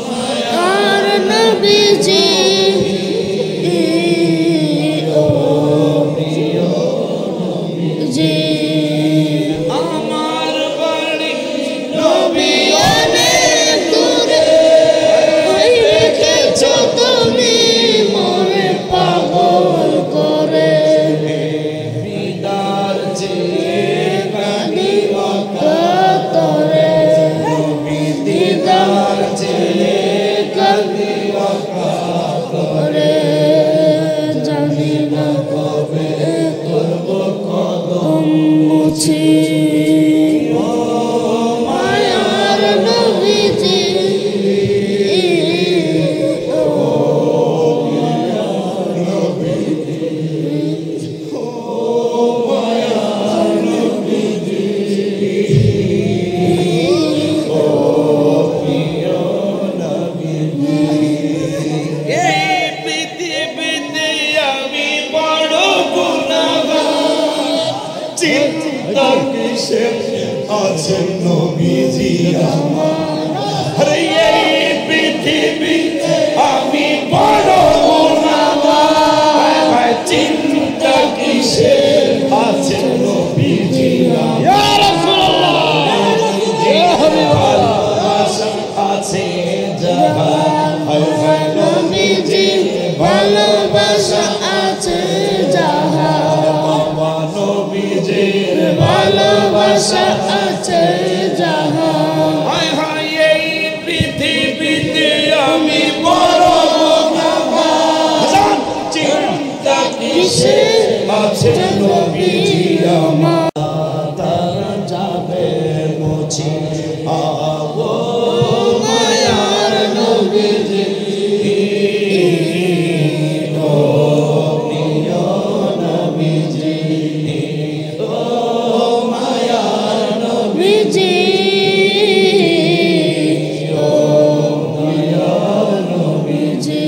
Speaker 3: মায়ার নবীজি ও প্রিয় নবীজি
Speaker 2: আমার বাড়ি
Speaker 3: নবী অনেক দূরে রেখেছ তুমি মোরে পাগল করে
Speaker 2: দিদার চেয়ে কদিও
Speaker 3: কাতরে
Speaker 2: দিদার চেয়ে কদিও
Speaker 3: করে জানি না কবে করব কদম মুছি মায়ার নবীজি ও
Speaker 2: এই পৃথিবীতে আমি বড় গুনাহগার চিন্তা কিসের আছেন নবীজি আমার আরে এই পৃথিবীতে আমি বড় গুনাহগার চিন্তা কিসের আছেন নবীজি ইয়া রাসূলুল্লাহ ইয়া হাবিবাল্লাহ আছে জাহান হায়
Speaker 3: নবীজি ভালোবাসা আছে যাহা
Speaker 2: বাবা নবীজির
Speaker 3: ভালোবাসা আছে যাহা
Speaker 2: হায় হায় এই পৃথিবীতে আমি বড় গুনাহগার চিন্তা কিসের আছে নবীজি আমার তারা যাবে মুছি আবো মায়ার নবীজি ও প্রিয় নবীজি ও মায়ার
Speaker 3: নবীজি ও প্রিয় নবীজি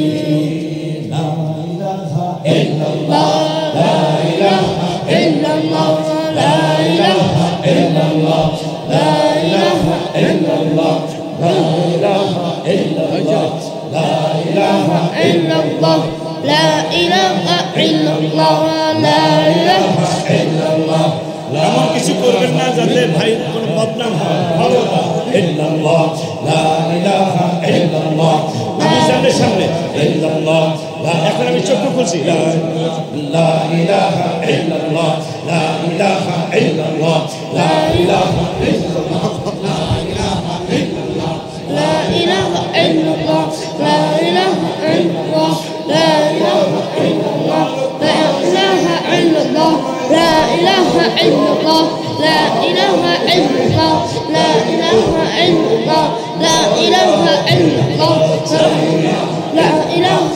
Speaker 2: লা ইলাহা ইল্লাল্লাহ
Speaker 3: লা ইলাহা ইল্লাল্লাহ লা ইলাহা ইল্লাল্লাহ লা ইলাহা ইল্লাল্লাহ
Speaker 2: লা ইলাহা ইল্লাল্লাহ লা ইলাহা
Speaker 3: ইল্লাল্লাহ লা ইলাহা ইল্লাল্লাহ লা ইলাহা
Speaker 2: ইল্লাল্লাহ এমন কিছু করবেন না যাতে ভাই কোনো বদনাম হয় ভালো না ইল্লাল্লাহ লা ইলাহা ইল্লাল্লাহ আমি সামনে সামনে ইল্লাল্লাহ এখন আমি চক্ষু খুলছি লা ইলাহা ইল্লাল্লাহ লা ইলাহা ইল্লাল্লাহ লা ইলাহা ইল্লাল্লাহ লা ইলাহা ইল্লাল্লাহ
Speaker 3: لا إله إلا الله لا إله إلا الله لا إله إلا الله لا إله إلا الله لا إله إلا الله لا إله إلا الله لا إله إلا الله لا إله إلا الله لا إله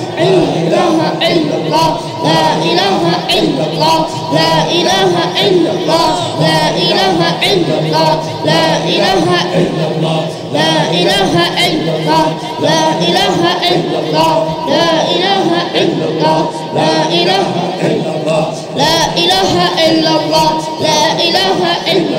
Speaker 3: إلا الله لا إله إلا الله لا إله إلا الله لا إله إلا الله لا إله إلا الله لا إله إلا الله لا إله إلا الله لا إله إلا الله لا إله إلا الله لا إله إلا الله لا إله إلا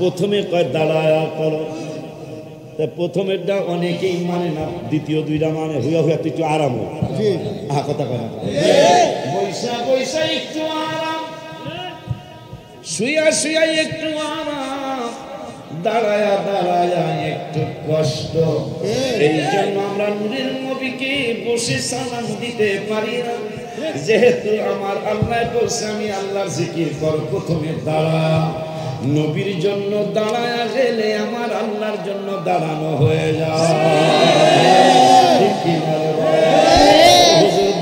Speaker 2: প্রথমে কয় দাঁড়ায়া করো, তা প্রথমেরটা অনেকেই মানে না, দ্বিতীয় দুইটা মানে হুয়া হুয়া একটু আরাম হোক। কথা কয় না, বৈশা বৈশা একটু আরাম, শুয়া শুয়া একটু আরাম, দাঁড়ায়া দাঁড়ায়া একটু কষ্ট। এই জন্য আমরা নূরের নবীকে বসে সালাম দিতে পারি না, যেহেতু আমার আল্লাহ বলছে আমি আল্লাহর জিকির কর, প্রথমে দাঁড়া। নবীর জন্য দাঁড়ায়া গেলে আমার আল্লাহর জন্য দাঁড়ানো হয়ে যায়।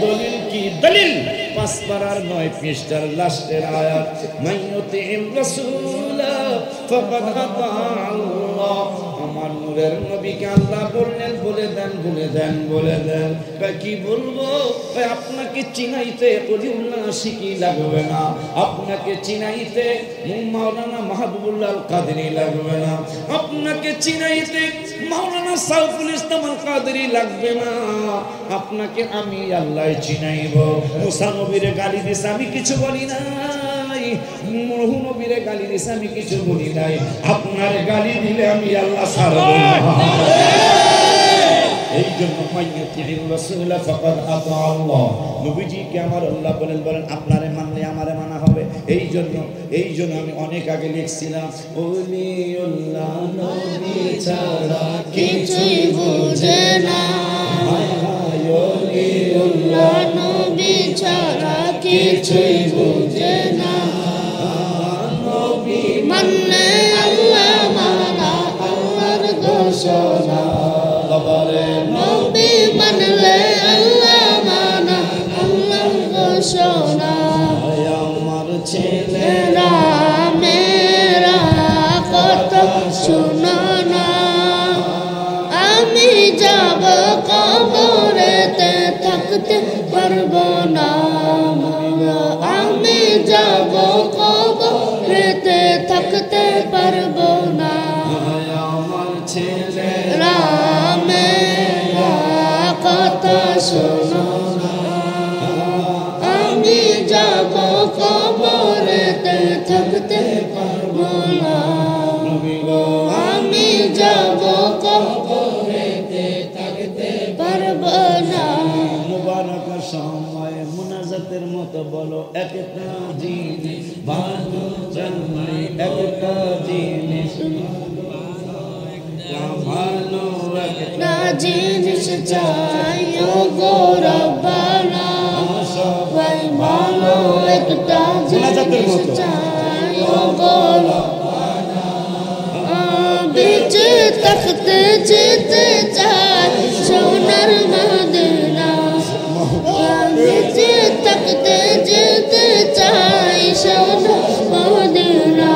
Speaker 2: দলিল কি? দলিল 5 পারার 9 পৃষ্ঠার লাস্টের আয়াত, মাইয়ুতির রাসূল ফাকাদ আতা আল্লাহ। আমার নূরের নবীকে আল্লাহ বললেন বলে দেন বলে দেন বলে দেন। কি বলবো? আপনাকে চিনাইতে অলিউল্লাহ শিকি লাগবে না, আপনাকে চিনাইতে মাওলানা মাহবুবুল্লাহ কাদেরী লাগবে না, আপনাকে চিনাইতে মাওলানা সাইফুল ইসলাম আল কাদেরী লাগবে না, আপনাকে আমি আল্লাহ চিনাইব। মুসা নবীরে গালি দিছে আমি কিছু বলি নাই, নহু নবীরে গালি দিছে আমি কিছু বলি নাই, আপনার গালি দিলে আমি আল্লাহ ছাড়ব না। এই জন্য মাইয়ুতির রাসূল ফাকাদ আতা আল্লাহ, নবীজিকে আমার আল্লাহ বলেন বলেন আপনারে মানলে আমারে মানা হবে। এই জন্য আমি অনেক আগে লিখছিলাম, ওলিউল্লাহ নবী ছাড়া
Speaker 3: কিছুই বুঝে না, ওলিউল্লাহ নবী ছাড়া কিছুই বুঝে না। নবী মানলে আল্লাহ মানা আল্লাহর ঘোষণা, নবী মানলে আল্লাহ মানা আল্লাহর ঘোষণা।
Speaker 2: আমার ছেলেরা
Speaker 3: মেরা কথা শুনো না, আমি যাব কবরেতে থাকতে পারবো না, আমি যাব কবরেতে থাকতে পারবো না।
Speaker 2: আমার ছেলেরা
Speaker 3: রামেরা কথা শোনো না, আমি যাব কবরেতে থাকতে পারবো না, আমি যাব কবরেতে থাকতে পারবো না।
Speaker 2: মুবারক সময় মুনাজাতের মতো বলো, একটা জিনিস ভালো জানাই, একটা জিনিস ভালো,
Speaker 3: না জিনিস চাই ও গো রব্বানা, সবাই ভালো একটা জিনিস চাই ও গো রব্বানা। বেঁচে থাকতে যেতে চাই সোনার মদিনা, বেঁচে থাকতে যেতে চাই সোনার মদিনা।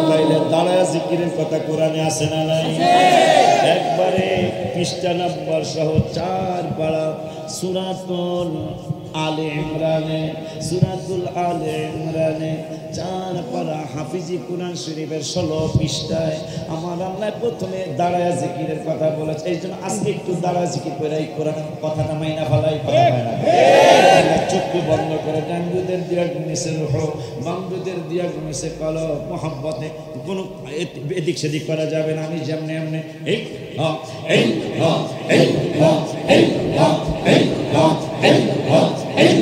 Speaker 2: তাইলে দাঁড়ায় জিকিরের কথা কোরআনে আছে না নাই? একবারে পৃষ্ঠা নম্বর সহ 4 পারা সূরাতুল আলে ইমরানে, সূরাতুল আলে ইমরানে 4 পারা হাফিজি কোরআন শরীফের 16 পৃষ্ঠায় আমার আল্লাহ প্রথমে দাঁড়ায় জিকিরের কথা বলেছে। এই জন্য আজকে একটু দাঁড়ায় জিকির করে এই কোরআন কথাটা মাইনা ফেলাই, কথা হয় না। চোখ বন্ধ করে ডান্ডুদের দিয়া নিচে রুহ, বামদুদের দিয়া নিচে কলব, মোহাব্বতে কোনো এদিক সেদিক করা যাবে না। আমি যেমনি এমনি এই এই এই এই এই
Speaker 3: Hey,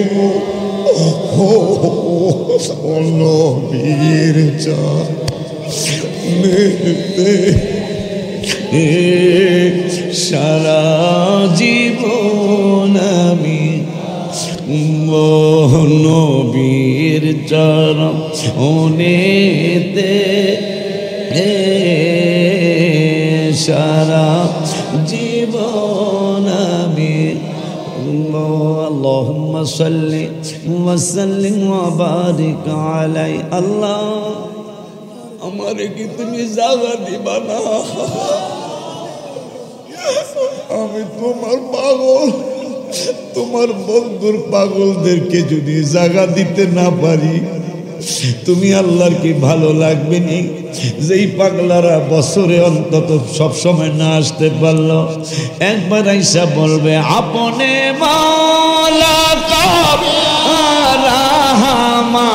Speaker 1: ও নবীর চরণেতে
Speaker 2: সারা জীবন আমি নবীর চরণেতে সারা জীবন আমি আল্লাহুম্মা সাল্লি ওয়া সাল্লিম ওয়া বারিক আলাই। আল্লাহ আমারে কি তুমি জায়গা দিবা না?
Speaker 1: আমি তোমার পাগল, তোমার বন্ধুর পাগলদেরকে যদি জায়গা দিতে না পারি,
Speaker 2: তুমি আল্লাহর কি ভালো লাগবে নি? যেই পাগলারা বছরে অন্তত সব সময় না আসতে পারলো, একবার আইসা বলবে আপনে মাওলা কাব রাহমা,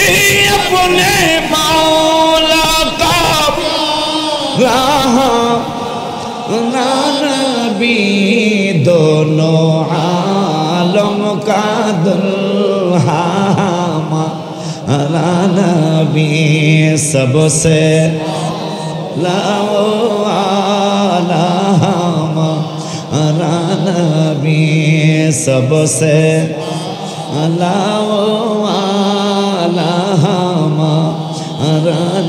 Speaker 2: এই আপনে মাওলা কাব রাহমা নবী দোনো আলম কা দুলহামা নবী सबसे लाओ आलामा नबी सबसे लाओ आलामा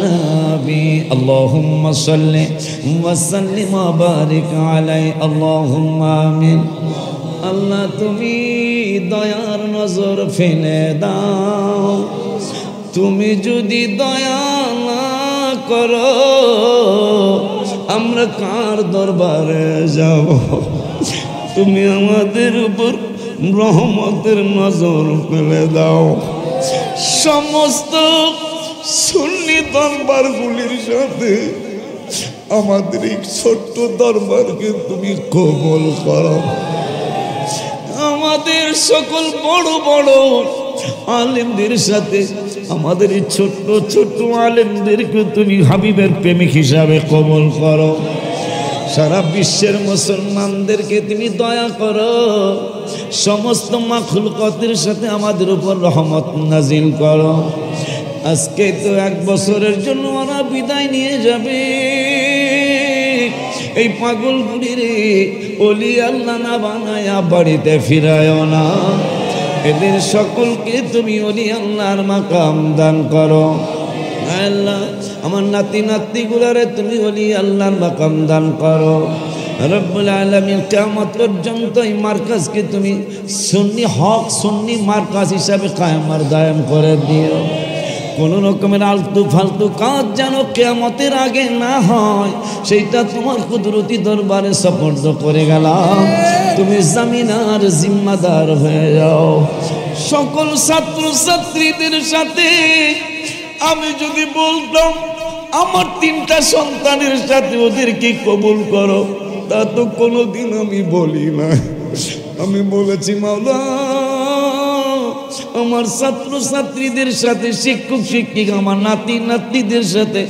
Speaker 2: नबी। अल्लाहुम्मा सल्लि व सल्लिम व बारिक अलैहि अल्लाहुम्मा आमीन। আল্লাহ তুমি দয়ার নজর ফেলে দাও, তুমি যদি দয়া না করো আমরা কার দরবারে যাব? তুমি আমাদের উপর রহমতের নজর ফেলে দাও। সমস্ত সুন্নি দরবারগুলির সাথে আমাদের এই ছোট্ট দরবারকে তুমি কবুল করো। আমাদের সকল বড় বড় আলেমদের সাথে আমাদের এই ছোট্ট ছোট্ট আলেমদেরকে তুমি হাবিবের প্রেমিক হিসাবে কবুল করো। সারা বিশ্বের মুসলমানদেরকে তুমি দয়া করো। সমস্ত মাখলুকাতের সাথে আমাদের উপর রহমত নাজিল করো। আজকে তো 1 বছরের জন্য ওরা বিদায় নিয়ে যাবে। এই পাগল বুড়িরে ওলি আল্লাহ না বানায়া বাড়িতে ফিরায়ও না। এদের সকলকে তুমি ওলি আল্লাহর মাকাম দান করো। আল্লাহ আমার নাতি নাতনিগুলারে তুমি ওলি আল্লাহর মাকাম দান করো। রব্বুল আলামিন কিয়ামত পর্যন্ত এই মার্কাজকে তুমি সুন্নি হক সুন্নি মার্কাজ হিসাবে কায়েম আর দায়েম করে দিও। কোনো রকমের আলতু ফালতু কাজ যেন কিয়ামতের আগে না হয়, সেইটা তোমার কুদরতি দরবারে সুপর্দ করে গেলাম। তুমি জামিনার জিম্মাদার হয়ে যাও। সকল ছাত্র ছাত্রীদের সাথে আমি যদি বলতাম আমার 3টা সন্তানের সাথে ওদেরকে কবুল করো, তা তো কোনোদিন আমি বলি না। আমি বলেছি মাওলা আমার ছাত্র ছাত্রীদের সাথে শিক্ষক শিক্ষিকা আমার নাতি নাতনিদের সাথে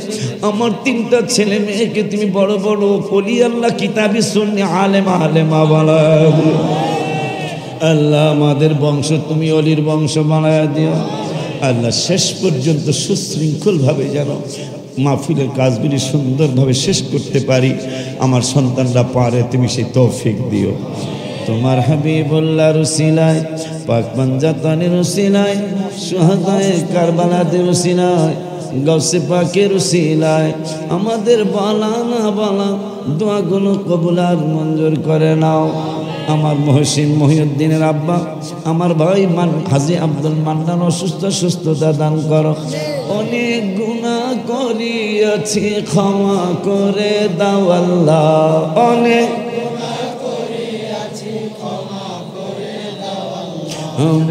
Speaker 2: আমার 3টা ছেলে মেয়েকে তুমি বড় বড় ওলি আল্লাহ কিতাবি সুন্নি আলেমা বানায় দিও। আল্লাহ আমাদের বংশ তুমি অলির বংশ বানায় দিও। আল্লাহ শেষ পর্যন্ত সুশৃঙ্খলভাবে যেন মাহফিলের কাজগুলি সুন্দরভাবে শেষ করতে পারি, আমার সন্তানরা পারে তুমি সেই তৌফিক দিও। তোমার হাবিবুল্লাহর উসিলায় পাক পাঞ্জাতানের উসিলায় সুহাদায়ে কারবালাদের উসিলায় গাউসে পাকের উসিলায় আমাদের বালা না বালা দোয়াগুলো কবুল আর মঞ্জুর করে নাও। আমার মহসিন মহিউদ্দিনের আব্বা আমার ভাই হাজী আব্দুল মান্নান সুস্থতা দান করো। অনেক গুনাহ করিয়াছি ক্ষমা করে দাও আল্লাহ, অনেক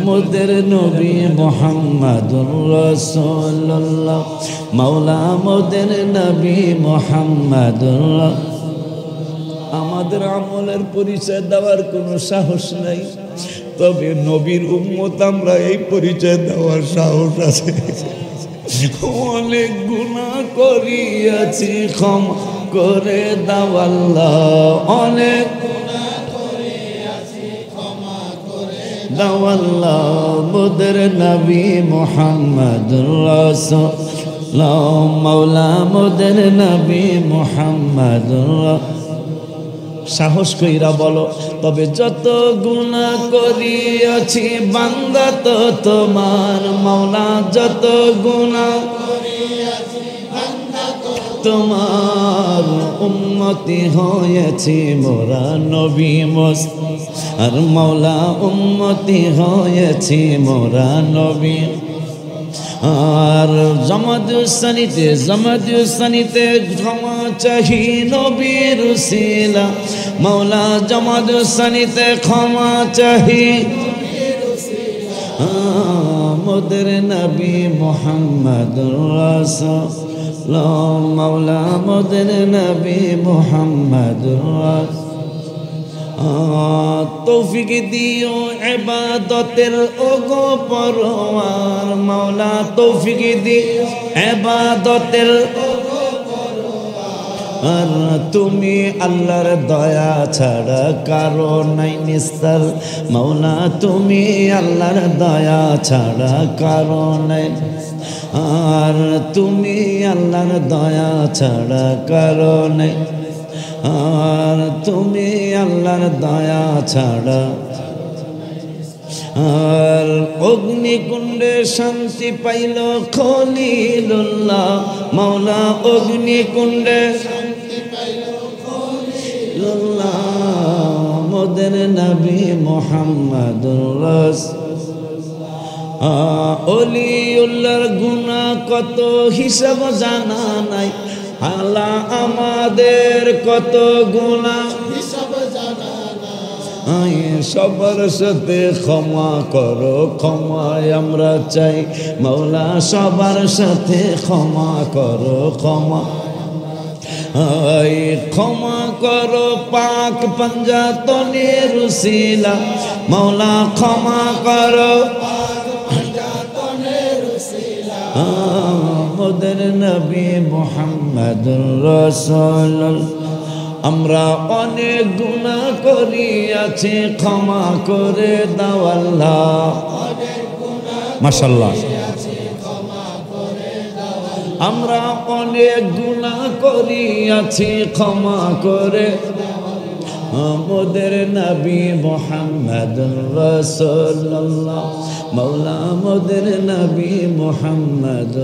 Speaker 2: মোদের নবী মুহাম্মাদুর রাসূলুল্লাহ মাওলা মোদের নবী মুহাম্মাদুর। আমাদের আমলের পরিচয় দেওয়ার কোনো সাহস নাই, তবে নবীর উম্মত আমরা এই পরিচয় দেওয়ার সাহস আছে। অনেক গুনাহ করিয়াছি ক্ষমা করে দাও আল্লাহ, অনেক দাওয়াল্লাহ মুদের নবী মুহাম্মদুর রাসূলুল্লাহ মাওলা মুদের নবী মুহাম্মদুর। সাহস কইরা বলো, তবে যত গুনাহ করিয়াছি বান্দা তো তোমার মাওলা, যত গুনাহ তোমার উম্মতি হয়েছি মোরা নবী আর মাওলা উম্মতি হয়েছি মোরা নবী। আর জমাদুসানিতে ক্ষমা চাহি নবীর উসিলা মাওলা, জমাদুসানিতে ক্ষমা চাহি মোদের নবী মুহাম্মদুর রাসূলুল্লাহ মাওলা মোদের নবী মুহাম্মদুর। তৌফিক দিও ইবাদতের ওগো পরওয়ার মাওলা, তৌফিক দিও ইবাদতের আর তুমি আল্লাহর দয়া ছাড়া কারো নাই নিস্তার মাওলা, তুমি আল্লাহর দয়া ছাড়া কারো নাই, আর তুমি আল্লাহর দয়া ছাড়া কারো নাই, আর তুমি আল্লাহর দয়া ছাড়া। আর অগ্নিকুণ্ডে শান্তি পাইল খলিলুল্লাহ মাওলা, অগ্নিকুণ্ডে শান্তি পাইল খলিলুল্লাহ মোদের নবী মুহাম্মদুর রাসূলুল্লাহ। ওলিউল্লাহর গুনাহ কত হিসাব জানা নাই আল্লাহ, আমাদের কত গুনাহ হিসাব জানা নাই, সবার সাথে ক্ষমা করো, ক্ষমা আমরা চাই মাওলা, সবার সাথে ক্ষমা করো, ক্ষমা ক্ষমা করো পাক পঞ্জাতনের উসিলা মাওলা, ক্ষমা করো মোদের নবী মুহাম্মদুর রাসূলুল্লাহ। আমরা অনেক গুনাহ করিয়াছি ক্ষমা করে দাও আল্লাহ, মাশাআল্লাহ। আমরা অনেক গুনাহ করিয়াছি ক্ষমা করে মোদের নবী মুহাম্মদুর রাসূলুল্লাহ মাওলা, মোদের নবী মুহাম্মদ।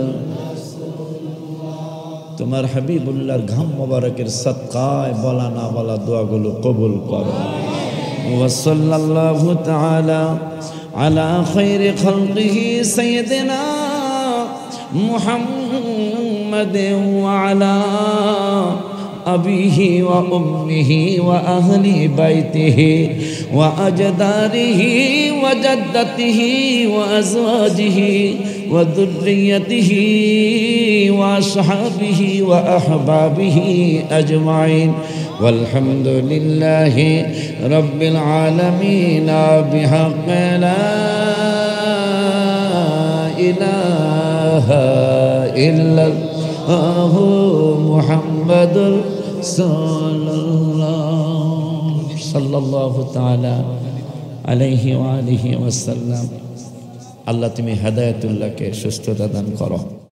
Speaker 2: তোমার হাবিবুল্লাহর ঘাম মোবারকের সদকায় বলা না বলা দোয়াগুলো কবুল করো। ওয়া সাল্লাল্লাহু তাআলা আলা খায়রি খালকিহি সাইয়্যিদিনা মুহাম্মাদিন ওয়া আলা أبيه وأمه وأهل بيته وأجداره وجدته وأزواجه وذريته وأصحابه وأحبابه أجمعين والحمد لله رب العالمين بحق لا إله إلا الله محمد সাল্লাল্লাহু তাআলা আলাইহি ওয়া আলিহি ওয়াসাল্লাম। আল্লাহ তুমি হেদায়েতুল্লাহকে সুস্থতা দান করো।